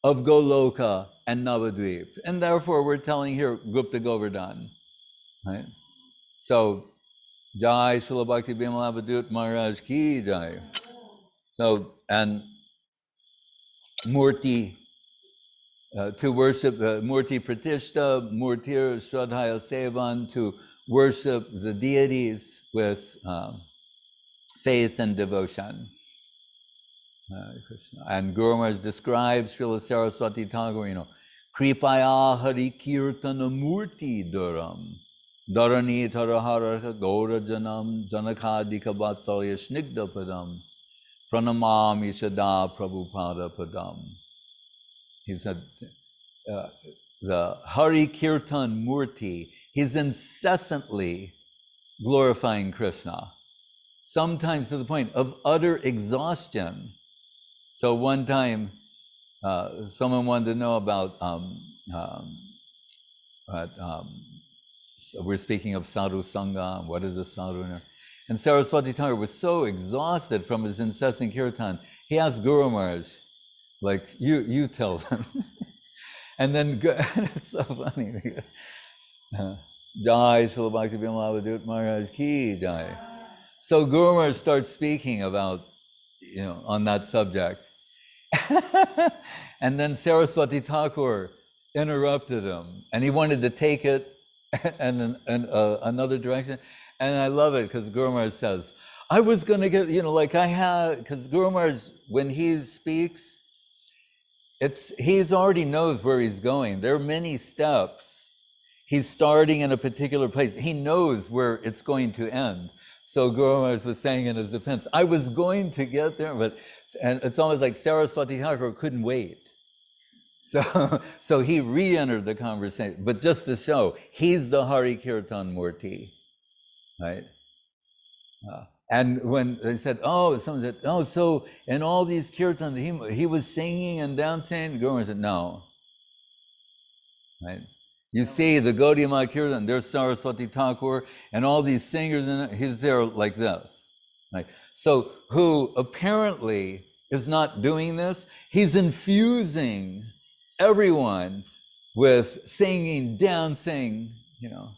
of Goloka and Navadvip. And therefore we're telling here Gupta Govardhan. Right? So Jai Srila Bhakti Avadhut Maharaj ki Jai. So, and Murti, to worship Murti Pratishta, Murtir Shraddhaya Sevan, to worship the deities with faith and devotion. Krishna. And Guru Maharaj describes Srila Saraswati Thakur, you know, Kripaya Hari Kirtana Murti Dharam, Dharani Tarahara Gaura Janam, Janakadika Vatsalya Snigdha Padam, Pranamami Sada Prabhupada Padam. He said, the Hari Kirtan Murti, he's incessantly glorifying Krishna, sometimes to the point of utter exhaustion. So one time, someone wanted to know about, we're speaking of sadhu-sanga, what is a sadhu? And Saraswati Thakur was so exhausted from his incessant kirtan, he asked Guru Maharaj, like, you tell them. And then, it's so funny. Jai Srila Bhakti Avadhut Maharaj ki Jai. So Guru Maharaj starts speaking about, you know, on that subject. And then Saraswati Thakur interrupted him, and he wanted to take it in another direction. And I love it because Guru Maharaj says, I was going to get, you know, like I had, because Guru Maharaj, when he speaks, he's already knows where he's going. There are many steps. He's starting in a particular place. He knows where it's going to end. So Guru Maharaj was saying in his defense, I was going to get there, and it's almost like Saraswati Thakur couldn't wait. So he re-entered the conversation, but just to show, he's the Hari Kirtan Murti, right? And when they said, someone said, so in all these kirtans, he was singing and dancing, Guru Maharaj said, no, right? You see the Gaudiya Math Kirtan, there's Saraswati Thakur, and all these singers, and he's there like this, right? So who apparently is not doing this, he's infusing everyone with singing, dancing, you know,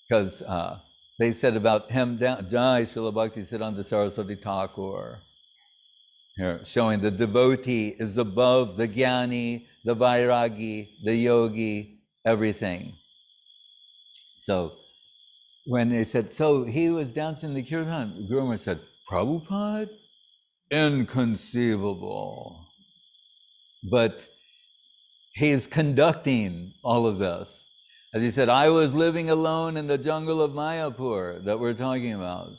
because they said about him, Jai Srila Bhakti Siddhanta Saraswati Thakur, here, showing the devotee is above the jnani, the vairagi, the yogi, everything. So when they said, so he was dancing the kirtan, Guru Maharaj said, Prabhupada? Inconceivable. But he's conducting all of this. As he said, I was living alone in the jungle of Mayapur that we're talking about.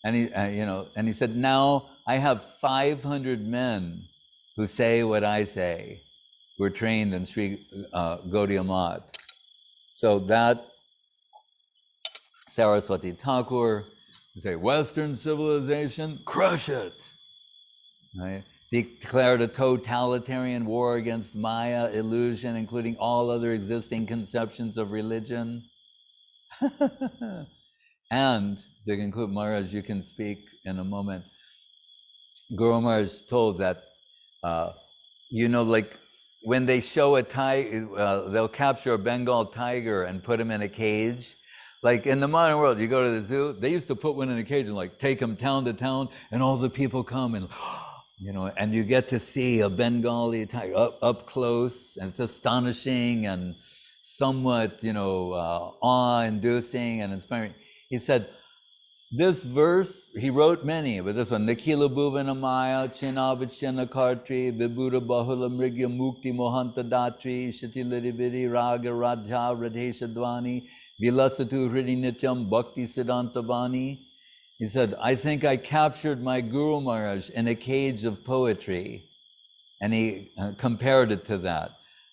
And he said, now I have 500 men who say what I say. We're trained in Sri Gaudia Math. So that Saraswati Thakur, say, Western civilization, crush it. Right? Declared a totalitarian war against Maya, illusion, including all other existing conceptions of religion. And to conclude, Maharaj, you can speak in a moment. Guru Maharaj told that, like when they show a tiger, they'll capture a Bengal tiger and put him in a cage. Like in the modern world, you go to the zoo, they used to put one in a cage and like take them town to town, and all the people come and, you know, and you get to see a Bengali tiger up close, and it's astonishing and somewhat, you know, awe-inducing and inspiring. He said, this verse, he wrote many, but this one, Nikila Bhuvana Maya, Chinavachana Kartri, Vibhuda Bahula Mrigya Mukti Mohanta Datri, Shatiliriviri Raga Radha Radhesha Dvani, Vilasatu Hridi Nityam Bhakti Siddhanta Vani. He said, I think I captured my Guru Maharaj in a cage of poetry. And he compared it to that,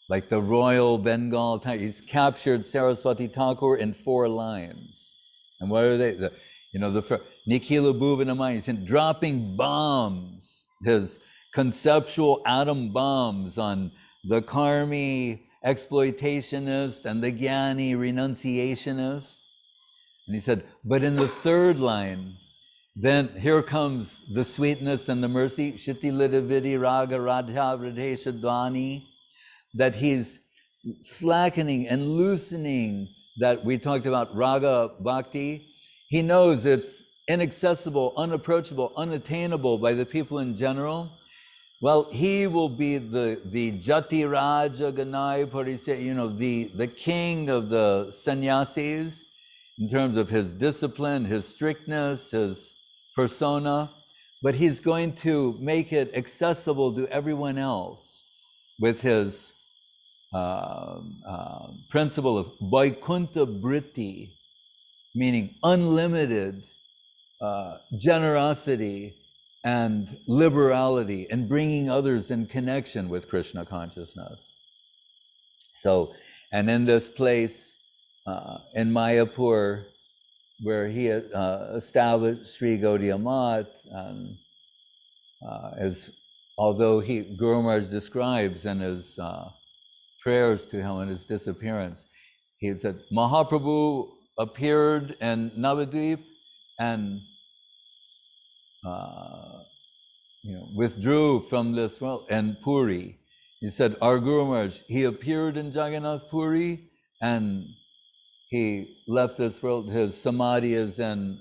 like the royal Bengal tiger. He's captured Saraswati Thakur in 4 lines. And what are they? You know, the Nikila Bhuvanamaya, he's dropping bombs, his conceptual atom bombs on the karmi exploitationist and the Jnani renunciationist. And he said, but in the 3rd line, then here comes the sweetness and the mercy, Shiti Lidavidi Raga Radha Radhesha Dvani, that he's slackening and loosening that we talked about Raga Bhakti. He knows it's inaccessible, unapproachable, unattainable by the people in general. Well, he will be the Jati Raja Ganai Parise, you know, the king of the sannyasis in terms of his discipline, his strictness, his persona, but he's going to make it accessible to everyone else with his principle of Vaikuntha Britti, meaning unlimited generosity and liberality and bringing others in connection with Krishna consciousness. So, and in this place in Mayapur, where he established Sri Gaudia Math, and although Guru Maharaj describes in his prayers to him in his disappearance, he said, Mahaprabhu appeared in Navadvip and withdrew from this world, and Puri. He said, our Guru Maharaj, he appeared in Jagannath Puri and he left this world. His samadhi is in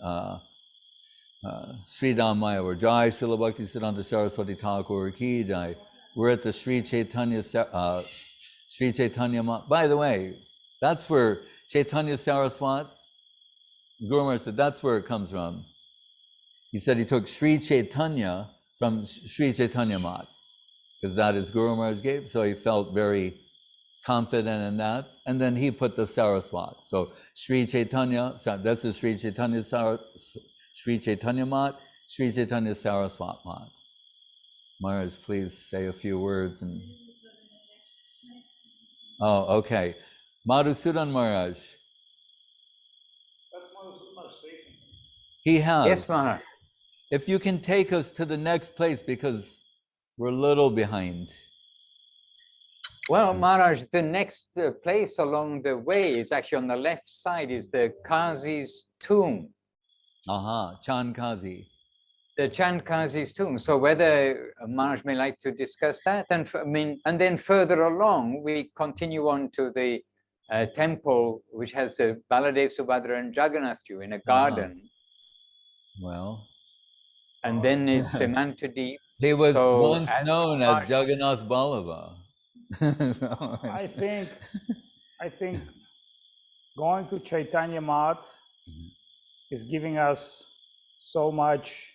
Sridhar Mayapur. Jai Srila Bhakti Siddhanta Saraswati Thakur Ki Jai. We're at the Sri Chaitanya Math. By the way, that's where Chaitanya Saraswat, Guru Maharaj said, that's where it comes from. He said he took Sri Chaitanya from Sri Chaitanya Math, because that is Guru Maharaj gave, so he felt very confident in that. And then he put the Saraswat. So Sri Chaitanya, that's the Sri Chaitanya Math, Sri Chaitanya Saraswat Math. Maharaj, please say a few words. Oh, okay. Madhusudan Maharaj. That's Madhusudan Maharaj saying. He has. Yes, Maharaj. If you can take us to the next place, because we're a little behind. Well, Maharaj, the next place along the way is actually on the left side, is the Qazi's tomb. Chand Qazi. The Chand Qazi's tomb. So whether Maharaj may like to discuss that, and then further along, we continue on to the temple, which has the Baladev, Subhadra and Jagannath in a garden. Well. And then is Semantadip. He was once known as Jagannath Ballabha. I think going to Chaitanya Math is giving us so much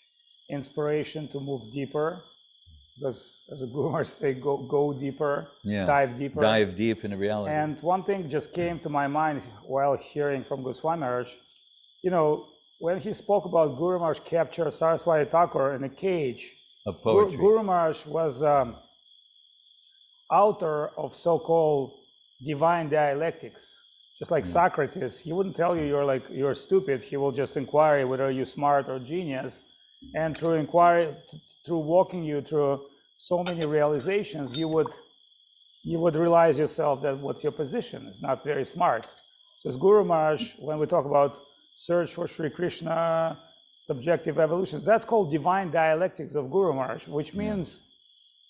inspiration to move deeper, because as a Guru Maharaj say, go deeper, dive deeper. Dive deep into reality. And one thing just came to my mind while hearing from Goswami Maharaj, when he spoke about Guru Maharaj capture Saraswati Thakur in a cage, of poetry. Guru Maharaj was author of so-called divine dialectics. Just like Socrates, he wouldn't tell you you're stupid. He will just inquire whether you're smart or genius. And through inquiry, through walking you through so many realizations, you would realize yourself that what's your position is not very smart. So as Guru Maharaj, when we talk about search for Sri Krishna, subjective evolutions, that's called divine dialectics of Guru Maharaj, which means,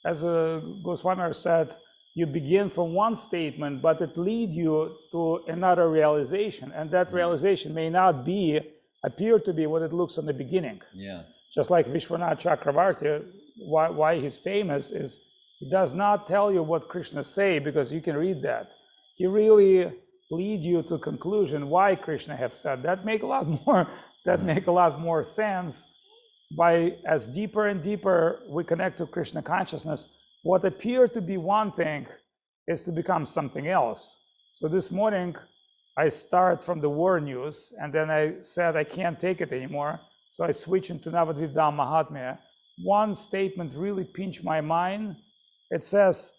as Goswami Maharaj said, you begin from one statement, but it leads you to another realization. And that realization may not appear to be what it looks on the beginning. Yes. Just like Vishwanath Chakravarti, why he's famous is he does not tell you what Krishna say, because you can read that. He really lead you to conclusion why Krishna have said. That make a lot more sense. By as deeper and deeper we connect to Krishna consciousness, what appeared to be one thing is to become something else. So this morning, I start from the war news, and then I said I can't take it anymore. So I switched into Navadvipa-dhama-mahatmya. One statement really pinched my mind. It says,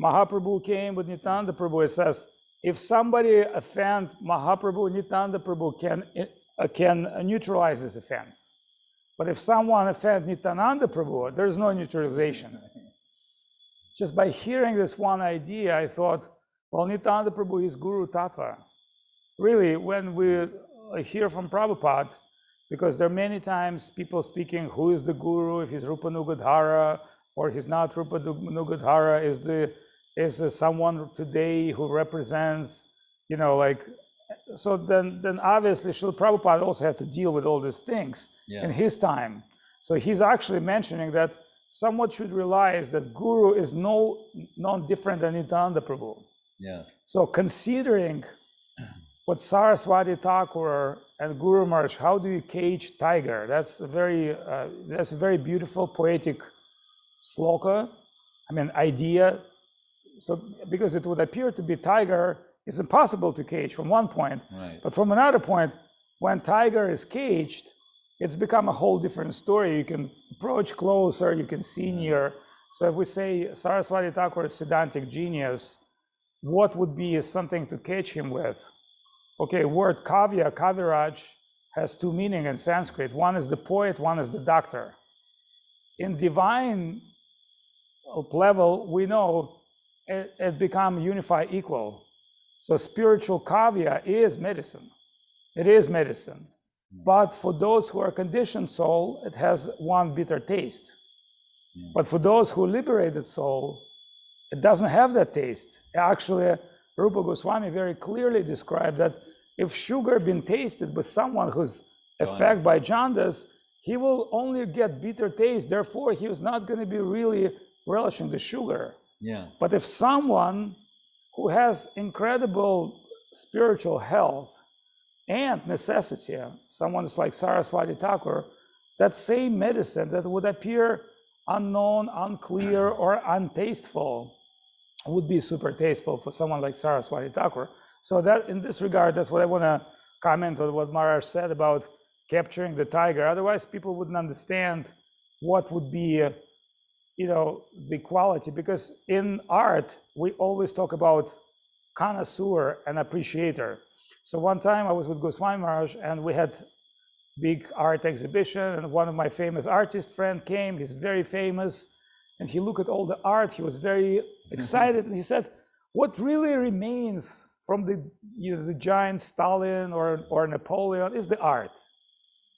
Mahaprabhu came with Nityananda Prabhu. It says, if somebody offend Mahaprabhu, Nityananda Prabhu can neutralize this offense. But if someone offend Nityananda Prabhu, there's no neutralization. Just by hearing this one idea, I thought, well, Nityananda Prabhu is Guru Tattva. Really, when we hear from Prabhupada, because there are many times people speaking, who is the Guru, if he's Rupa Nugadhara, or he's not Rupa Nugadhara, is someone today who represents, so then obviously Srila Prabhupada also had to deal with all these things in his time. So he's actually mentioning that someone should realize that Guru is no different than Nityananda Prabhu. Yeah. So considering what Saraswati Thakur and Guru Maharaj, how do you cage tiger? That's a very beautiful poetic sloka, idea. So because it would appear to be tiger is impossible to cage from one point, right. But from another point, when tiger is caged, it's become a whole different story. You can approach closer, you can see near. So if we say Saraswati Thakur is Siddhantic genius, what would be something to catch him with? Okay, word kavya, kaviraj, has two meanings in Sanskrit. One is the poet, one is the doctor. In divine level, we know it become unified equal. So spiritual kavya is medicine. It is medicine. But for those who are conditioned soul, it has one bitter taste. But for those who liberated soul, it doesn't have that taste. Actually, Rupa Goswami very clearly described that if sugar been tasted by someone who's affected by jaundice, he will only get bitter taste. Therefore, he was not going to be really relishing the sugar. Yeah. But if someone who has incredible spiritual health and necessity, someone is like Saraswati Thakur, that same medicine that would appear unknown, unclear, or untasteful would be super tasteful for someone like Saraswati Thakur. So that in this regard, that's what I want to comment on what Maharaj said about capturing the tiger. Otherwise, people wouldn't understand what would be, the quality. Because in art, we always talk about connoisseur and appreciator. So one time I was with Goswami Maharaj and we had big art exhibition, and one of my famous artist friend came. He's very famous, and he looked at all the art. He was very excited, and he said, what really remains from the giant Stalin or Napoleon is the art.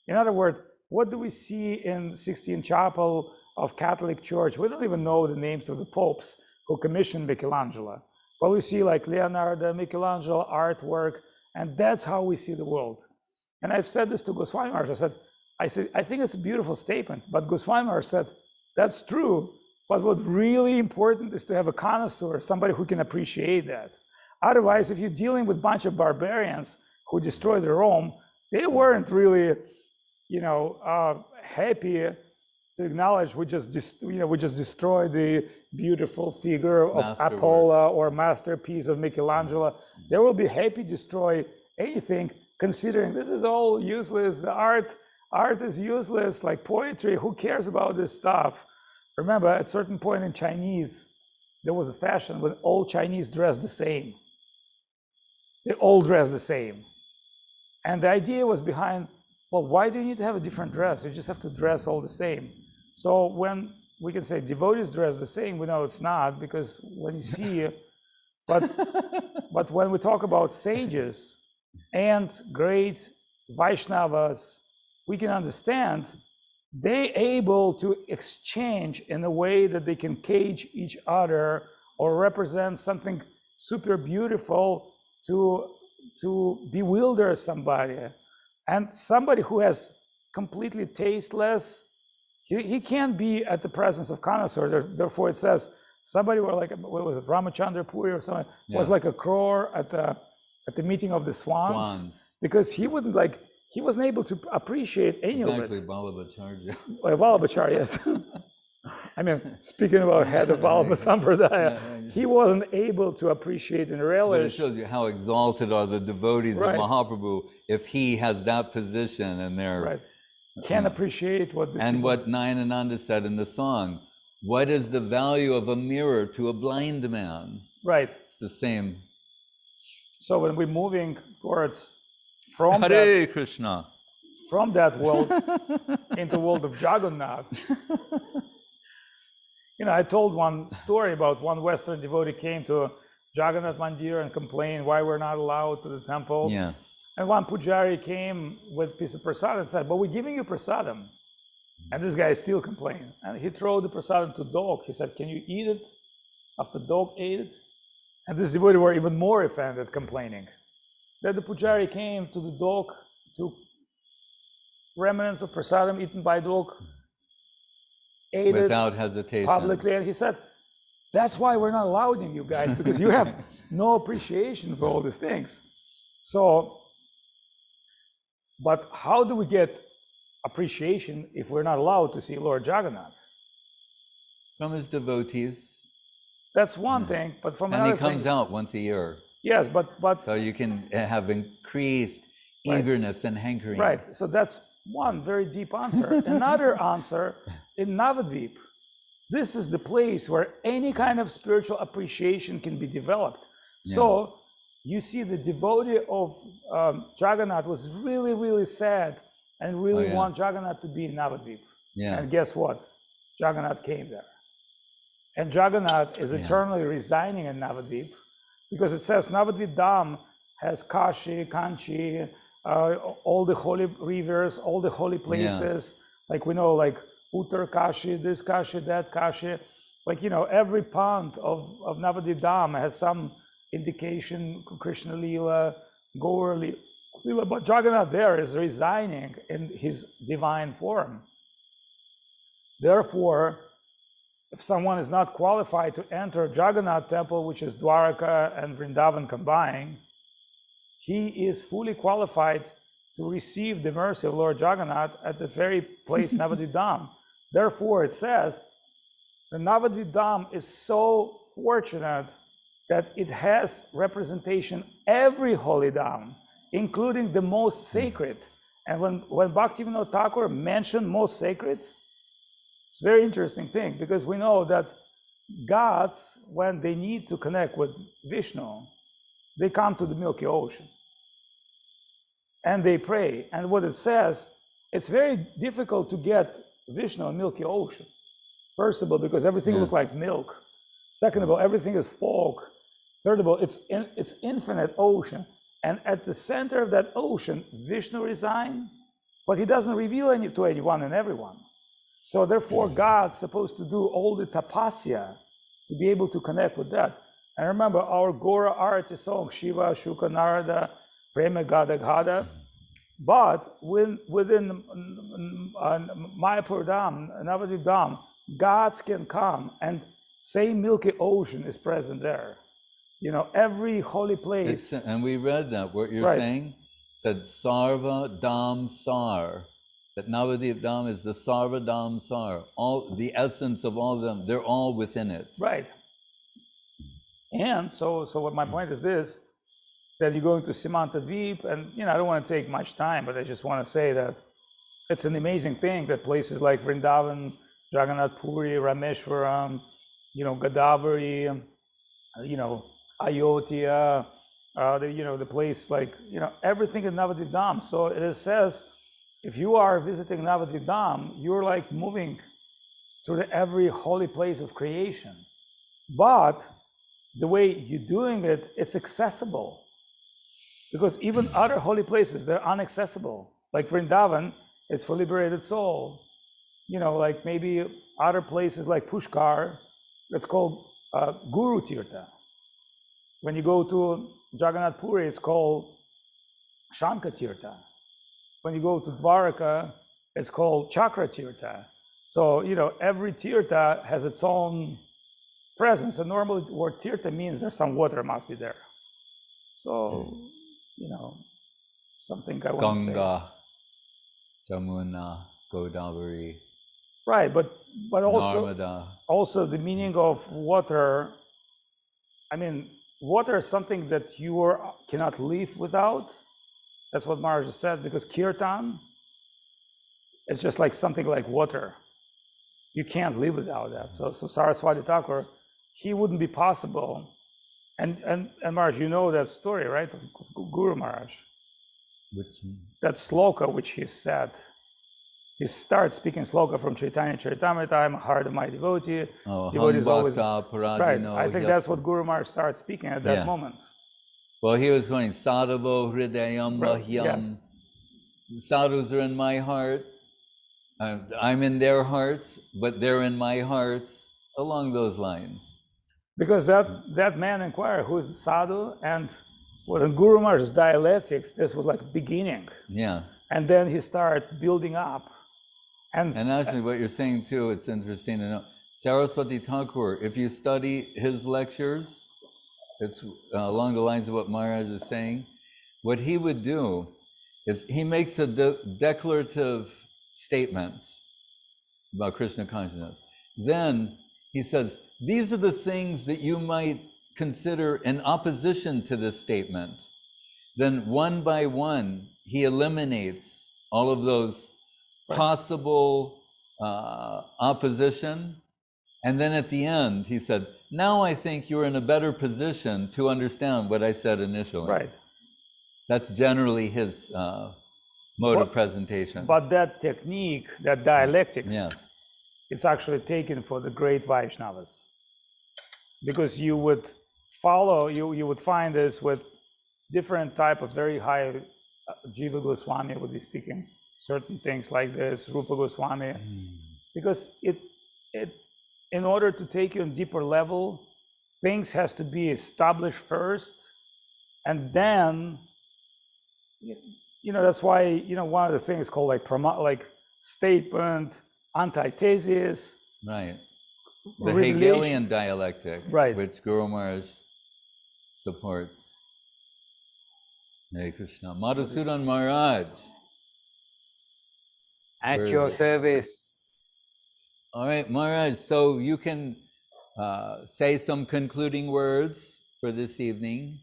In other words, what do we see in Sistine Chapel of Catholic Church? We don't even know the names of the popes who commissioned Michelangelo, but we see like Leonardo, Michelangelo artwork, and that's how we see the world. And I've said this to Goswami Maharaj. I said, I think it's a beautiful statement, but Goswami Maharaj said, that's true, but what's really important is to have a connoisseur, somebody who can appreciate that. Otherwise, if you're dealing with a bunch of barbarians who destroyed Rome, they weren't really, happy to acknowledge we just destroyed the beautiful figure of Apollo or masterpiece of Michelangelo. They will be happy to destroy anything, considering this is all useless. Art is useless, like poetry. Who cares about this stuff? Remember, at a certain point in Chinese, there was a fashion when all Chinese dressed the same. They all dress the same. And the idea was behind, well, why do you need to have a different dress? You just have to dress all the same. So when we can say devotees dress the same, we know it's not, because when you see, but when we talk about sages and great Vaishnavas, we can understand they able to exchange in a way that they can cage each other or represents something super beautiful to bewilder somebody. And somebody who has completely tasteless, he can't be at the presence of connoisseur. Therefore, it says somebody were like, what was it, Ramachandra Puri or something, was like a crow at the meeting of the swans. Because he wouldn't like, he wasn't able to appreciate any of it. It's actually Vallabhacharya. Vallabhacharya, yes. I mean, speaking about head of Vallabha Sampradaya, he wasn't able to appreciate and relish. But it shows you how exalted are the devotees of Mahaprabhu if he has that position and they're... Can't appreciate what this and what Nityananda said in the song, what is the value of a mirror to a blind man? Right. It's the same. So when we're moving towards from Hare Krishna, from that world into the world of Jagannath, you know, I told one story about one Western devotee came to Jagannath Mandir and complained why we're not allowed to the temple. Yeah. And one pujari came with a piece of prasadam and said, but we're giving you prasadam. And this guy still complained. And he threw the prasadam to dog. He said, can you eat it after dog ate it? And this devotee were even more offended, complaining. Then the pujari came to the dog, took remnants of prasadam eaten by dog, ate without it hesitation publicly. And he said, that's why we're not allowing you guys, because you have no appreciation for all these things. So, but how do we get appreciation if we're not allowed to see Lord Jagannath? from his devotees. That's one thing, but from and another he comes thing, out once a year. yes, but So you can have increased eagerness and hankering. right. So that's one very deep answer. Another answer, in Navadvip, this is the place where any kind of spiritual appreciation can be developed. So you see, the devotee of Jagannath was really, really sad and really want Jagannath to be in Navadvip. And guess what? Jagannath came there. And Jagannath is eternally residing in Navadvip, because it says Nabadwip Dham has Kashi, Kanchi, all the holy rivers, all the holy places. Like we know, like Uttar Kashi, this Kashi, that Kashi. Like, you know, every pond of Nabadwip Dham has some indication, Krishna-lila, Gaura-lila. But Jagannath there is residing in his divine form. Therefore, if someone is not qualified to enter Jagannath temple, which is Dwaraka and Vrindavan combined, he is fully qualified to receive the mercy of Lord Jagannath at the very place Navadvip Dham. Therefore, it says the Navadvip Dham is so fortunate that it has representation every holy dham, including the most sacred. And when Bhaktivedanta Thakur mentioned most sacred, it's a very interesting thing, because we know that gods, when they need to connect with Vishnu, they come to the Milky Ocean and they pray. And what it says, it's very difficult to get Vishnu in Milky Ocean. First of all, because everything looks like milk. Second of all, everything is fog. Third of all, it's infinite ocean. And at the center of that ocean, Vishnu resides, but he doesn't reveal to anyone and everyone. So therefore, God's supposed to do all the tapasya to be able to connect with that. And remember our Gora Arati song, Shiva, Shuka, Narada, Prema, Gada, Gada. But within Mayapur Dham, Navadvip Dham, gods can come, and same Milky Ocean is present there. You know, every holy place. And we read that, what you're saying, said Sarva Dham Sar. That Navadvip Dham is the Sarva Dham Sar. All the essence of all of them, they're all within it. Right. And so what my point is this, that you're going to Simantadvip, and you know, I don't want to take much time, but I just want to say that it's an amazing thing that places like Vrindavan, Jagannath Puri, Rameshwaram, you know, Godavari, you know, Ayodhya, you know, the place like, you know, everything in Navadvip Dham. So it says, if you are visiting Navadvip Dham, you're like moving through every holy place of creation. But the way you're doing it, it's accessible. Because even other holy places, they're inaccessible. Like Vrindavan, it's for liberated soul. You know, like maybe other places like Pushkar, it's called Guru Tirtha. When you go to Jagannath Puri, it's called Shanka Tirtha. When you go to Dwaraka, it's called Chakra Tirtha. So, every Tirtha has its own presence. And normally the word Tirtha means there's some water must be there. So, something I want to say. Ganga, Jamuna, Godavari. Right, but Narmada. also the meaning of water, water is something that you cannot live without. That's what Maharaj said, because kirtan, it's just like something like water. You can't live without that. So Saraswati Thakur, he wouldn't be possible. And Maharaj, you know that story, right, of Guru Maharaj? That sloka which he said. He starts speaking sloka from Chaitanya Charitamrita, my heart of my devotee. Devotees always, right. I think that's what Guru Maharaj starts speaking at that moment. Well, he was going, Sadhavo Hridayam Mahyam. Yes. Sadhus are in my heart. I'm in their hearts, but they're in my hearts, along those lines. Because that man inquired who is the sadhu, and in Guru Maharaj's dialectics, this was like beginning. Yeah. And then he started building up. And actually what you're saying too, it's interesting to know. Saraswati Thakur, if you study his lectures, it's along the lines of what Maharaj is saying. What he would do is he makes a declarative statement about Krishna consciousness. Then he says, these are the things that you might consider in opposition to this statement. Then one by one, he eliminates all of those possible opposition. And then at the end, he said, now I think you're in a better position to understand what I said initially. Right. That's generally his mode of presentation. But that technique, that dialectics, yes, it's actually taken for the great Vaishnavas. Because you would find this with different type of very high, Jiva Goswami would be speaking certain things like this, Rupa Goswami, because it in order to take you on deeper level, things has to be established first, and then, that's why, one of the things called like statement, antithesis. Right. The Hegelian dialectic, right, which Guru Maharaj supports. Hare Krishna. Madhusudan Maharaj. At your service. All right, Maharaj, so you can say some concluding words for this evening,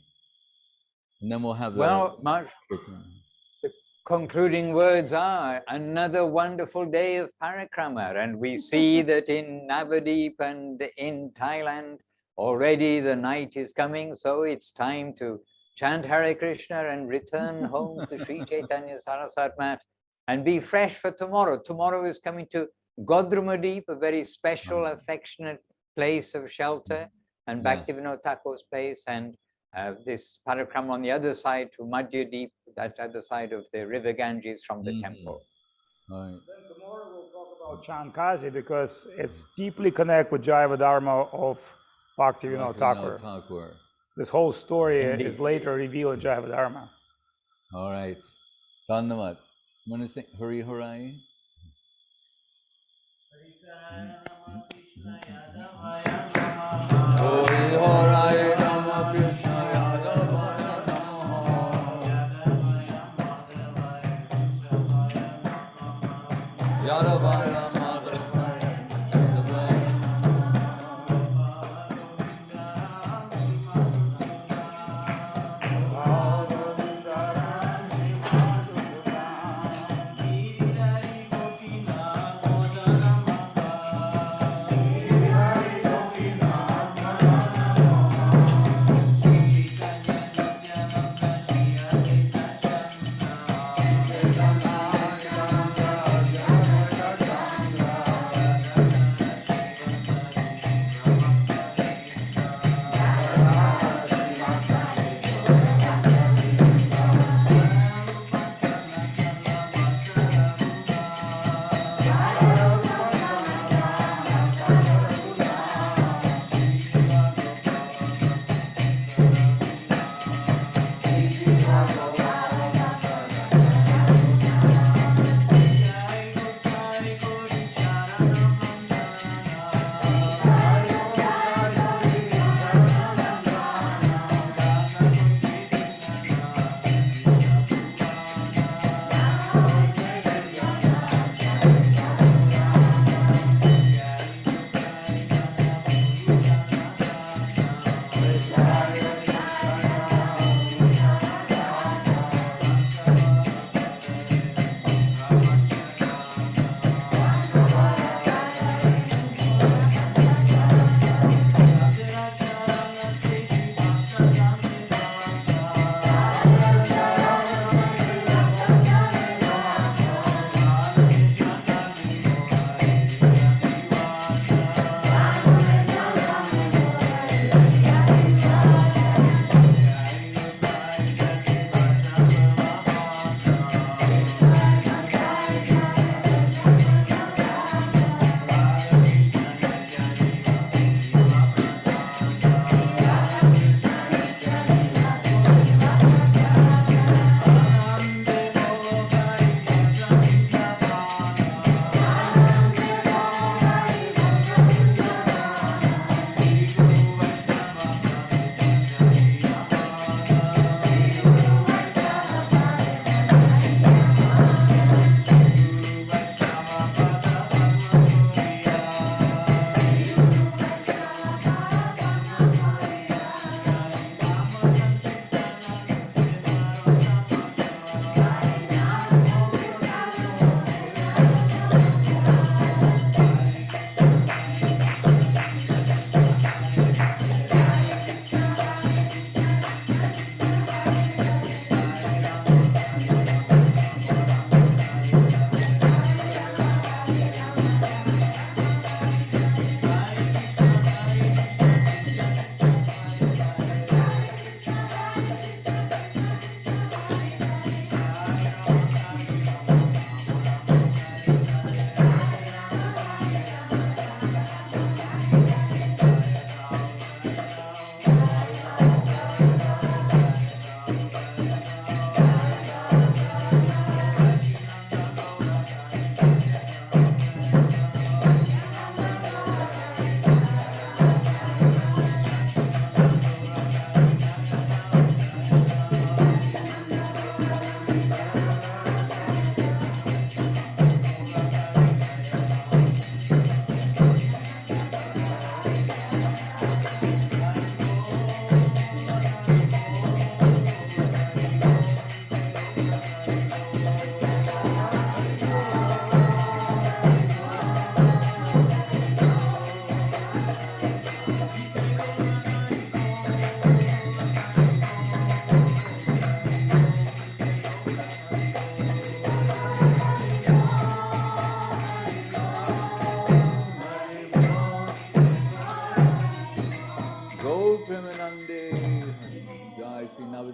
and then we'll have Maharaj, the concluding words are another wonderful day of Parikrama, and we see that in Navadvip and in Thailand, already the night is coming, so it's time to chant Hare Krishna and return home to Sri Chaitanya Saraswati Math and be fresh for tomorrow. Tomorrow is coming to Godrumadip, a very special, affectionate place of shelter, and Bhaktivedanta Thakur's place, and this Parikrama on the other side to Madhyadip, that other side of the river Ganges from the temple. Right. Then tomorrow we'll talk about Chankazi, because it's deeply connected with Jaiva Dharma of Bhaktivedanta Thakur. This whole story is later revealed in Jaiva Dharma. All right. Dhanyavad. You want to sing Hari Harai? Hari Harai Rama Krishna Yadavaya Namaha Yadavaya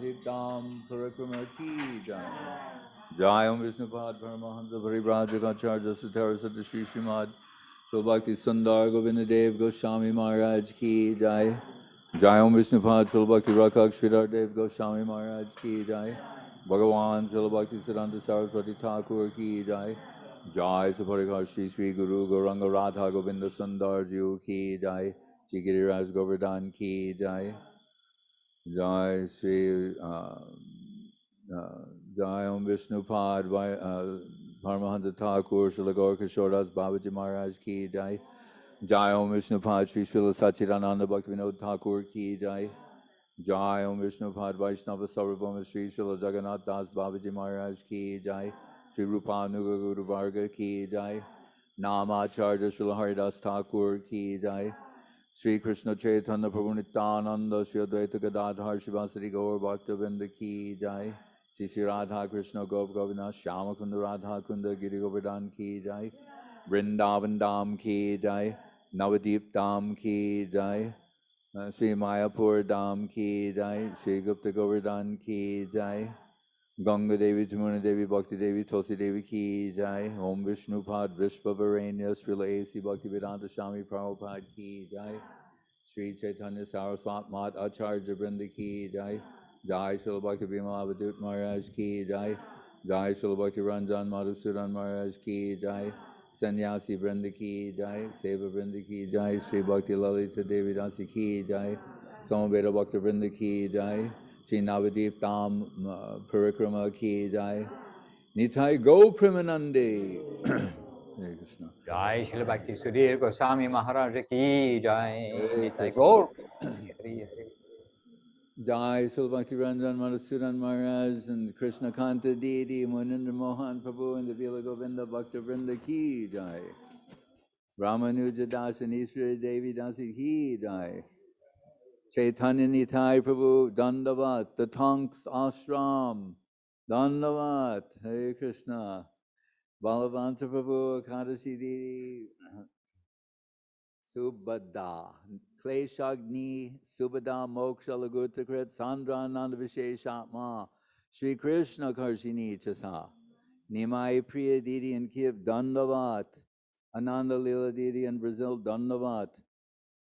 Nabadwip Dham, Parikrama ki jai. Jai Om Vishnupad Paramahansa Parivrajagacharya Saraswati Sri Srimad Bhakti Sundar Govinda Dev Goswami Maharaj ki jai. Jai Om Vishnupad Bhakti Rakak Sridhar Dev Goswami Maharaj ki jai. Bhagavan Bhakti Siddhanta Saraswati Thakur ki jai. Jai Saparikar Shri Sri Guru Gauranga Radha Govinda Sundar Ji ki jai. Chigiri Raj Govardhan ki jai. Jai Sri Jai Om Vishnupad Paramahansa Thakur Srila Gaur Kishoras Babaji Maharaj ki jai. Jai Om Vishnupad Sri Srila Satchidananda Bhaktivinode Thakur ki jai. Jai Om Vishnupad Vaishnava Sarvabhauma Sri Srila Jagannath Das Babaji Maharaj ki jai. Sri Rupanuga Guru Varga ki jai. Namacharya Srila Haridas Thakur ki jai. Sri Krishna Chaitanya Prabhu Nityananda Sri Advaita Gadadhar Shivasari Gaur Bhaktivedanta ki jai. Sri Radha Krishna Gop Govinda Shama Kunda Radha Kunda Giri Govardhan ki jai. Vrindavan Dham ki jai. Navadwip Dham ki jai. Sri Mayapur Dham ki jai. Sri Gupta Govardhan ki jai. Ganga Devi, Jamuna Devi, Bhakti Devi, Tulsi Devi ki jai. Om Vishnupad Vishvavarenya Srila A.C. Bhaktivedanta Swami Prabhupada ki jai. Sri Chaitanya Saraswati Math Acharya Vrinda ki jai. Jai Srila Bhakti Bhima Avadhut Maharaj ki jai. Jai Srila Bhakti Ranjan Madhusudan Maharaj ki jai. Sannyasi Vrinda ki jai. Seva Vrinda ki jai. Sri Bhakti Lalita Devi Dasi ki jai. Samaveda Bhakti Vrinda ki jai. Sri Nabadwip Dham Parikrama ki jai. Nitai Go Premanande. Hare Krishna. Jai Shri Bhakti Sudhir Goswami Maharaj ki jai. Hare Nitai Krishna. Gaur. Hari Hari. Jai Srila Bhakti Ranjan Madhusudan Maharaj and Krishna Kanta Didi, Munindra Mohan Prabhu and the Vila Govinda Bhakta Vrinda ki jai. Ramanuja Das and Ishwari Devi Dasi ki jai. Chaitanya Nitai Prabhu Dandavat, the Tonks Ashram, Dandavat, Hare Krishna. Balavanta Prabhu, Akadashi Didi, Subhada, Kleshagni, Subhada, Moksha Lagutakrit, Sandra Nanda Visheshatma, Sri Krishna Karshini Chasa, Nimai Priya Didi and Kiv, Dandavat, Ananda Lila Didi in Brazil, Dandavat,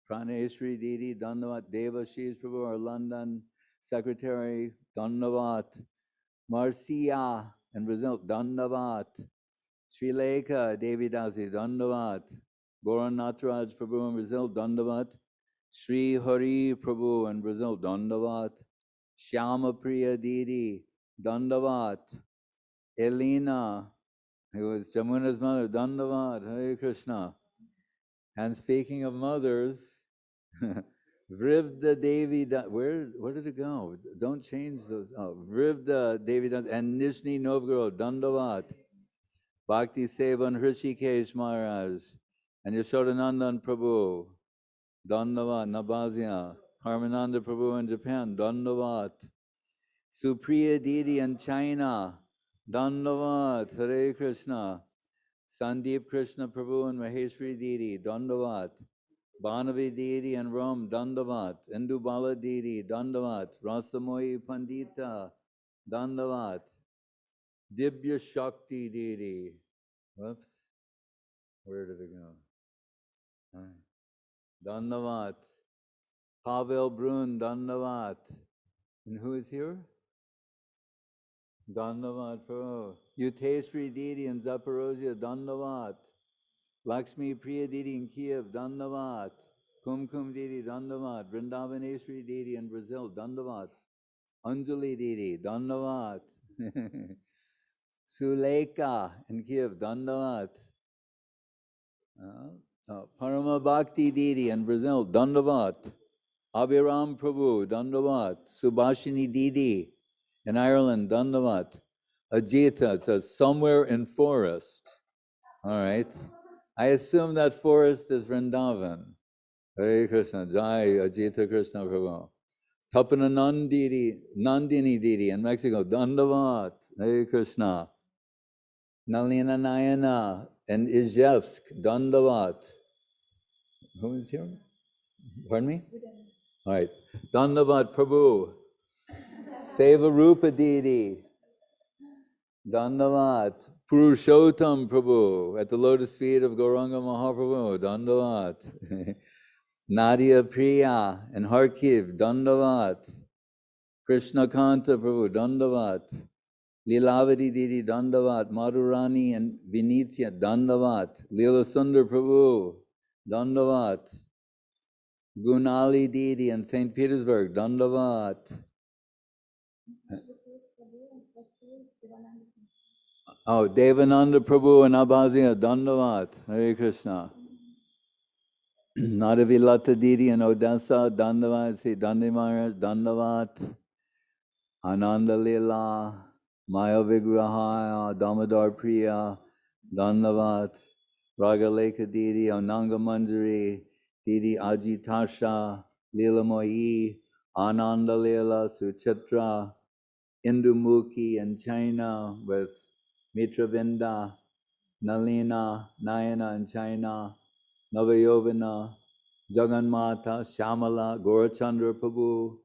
Praneshri Didi, Dandavat, Deva Shish Prabhu, our London Secretary, Dandavat, Marcia in Brazil, Dandavat, Sri Lekha Devi Dasi, Dandavat, Gaura-Nath Prabhu in Brazil, Dandavat, Sri Hari Prabhu in Brazil, Dandavat, Shyama Priya Didi, Dandavat, Elena, who was Jamuna's mother, Dandavat, Hare Krishna. And speaking of mothers, Vrivda Devi, where did it go? Don't change those. Oh, Vrivda Devi and Nizhny Novgorod, Dandavat, Bhakti Sevan Hrishikesh Maharaj, and Yashodanandan Prabhu, Dandavat, Nabazia, Harmananda Prabhu in Japan, Dandavat, Supriya Didi in China, Dandavat, Hare Krishna, Sandeep Krishna Prabhu and Maheshwari Didi, Dandavat, Bhanavi Didi in Rome, Dandavat, Indubala Didi, Dandavat, Rasamoyi Pandita, Dandavat, Dibya Shakti Didi. Whoops, where did it go? Dandavat, Pavel Brun, Dandavat. And who is here? Dandavat Prabhu. Yutesri Didi in Zaporozhye, Dandavat. Lakshmi Priya Didi in Kiev, Dandavat. Kumkum Didi, Dandavat. Vrindavaneshri Didi in Brazil, Dandavat. Anjali Didi, Dandavat. Suleka in Kiev, Dandavat. Parama Bhakti Didi in Brazil, Dandavat. Abhiram Prabhu, Dandavat. Subhashini Didi in Ireland, Dandavat. Ajita says somewhere in forest. All right. I assume that forest is Vrindavan. Hare Krishna, Jai Ajita Krishna Prabhu. Tapana Nandini Didi in Mexico, Dandavat. Hare Krishna. Nalina Nayana in Izhevsk, Dandavat. Who is here? Pardon me? All right. Dandavat Prabhu. Seva Rupa Deity, Dandavat. Purushottam Prabhu, at the lotus feet of Gauranga Mahaprabhu, Dandavat. Nadia Priya and Harkiv, Dandavat. Krishna Kanta Prabhu, Dandavat. Lilavati Didi, Dandavat. Madhurani and Vinitya, Dandavat. Lila Sundar Prabhu, Dandavat. Gunali Didi and St. Petersburg, Dandavat. Oh, Devananda Prabhu and Abhazia, Dandavat. Hare Krishna. Nadavilata Didi and Odessa, Dandavat. See, Dandi Maharaj, Dandavat. Ananda Lila, Maya Vigrahaya, Damodar Priya, Dandavat. Ragaleka Didi, Ananga Manjari, Didi Ajitasha, Lila Moyi, Ananda Lila, Suchitra, Indumukhi in China with Mitravinda, Nalina, Nayana in China, Navayovana, Jagannatha, Shamala, Gaurachandra Prabhu,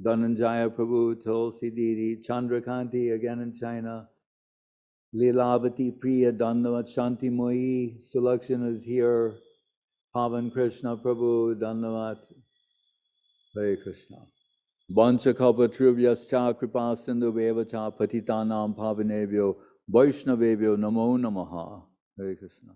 Dhananjaya Prabhu, Tulsi Didi, Chandrakanti again in China, Lilavati Priya, Dandavat, Shanti Mohi, Sulakshana is here, Pavan Krishna Prabhu, Dandavat, Hare Krishna. Vancha kalpatrubhyascha kripa sindhu bevacha patitanam pavanebhyo Vaishnavebhyo namo namaha. Hare Krishna.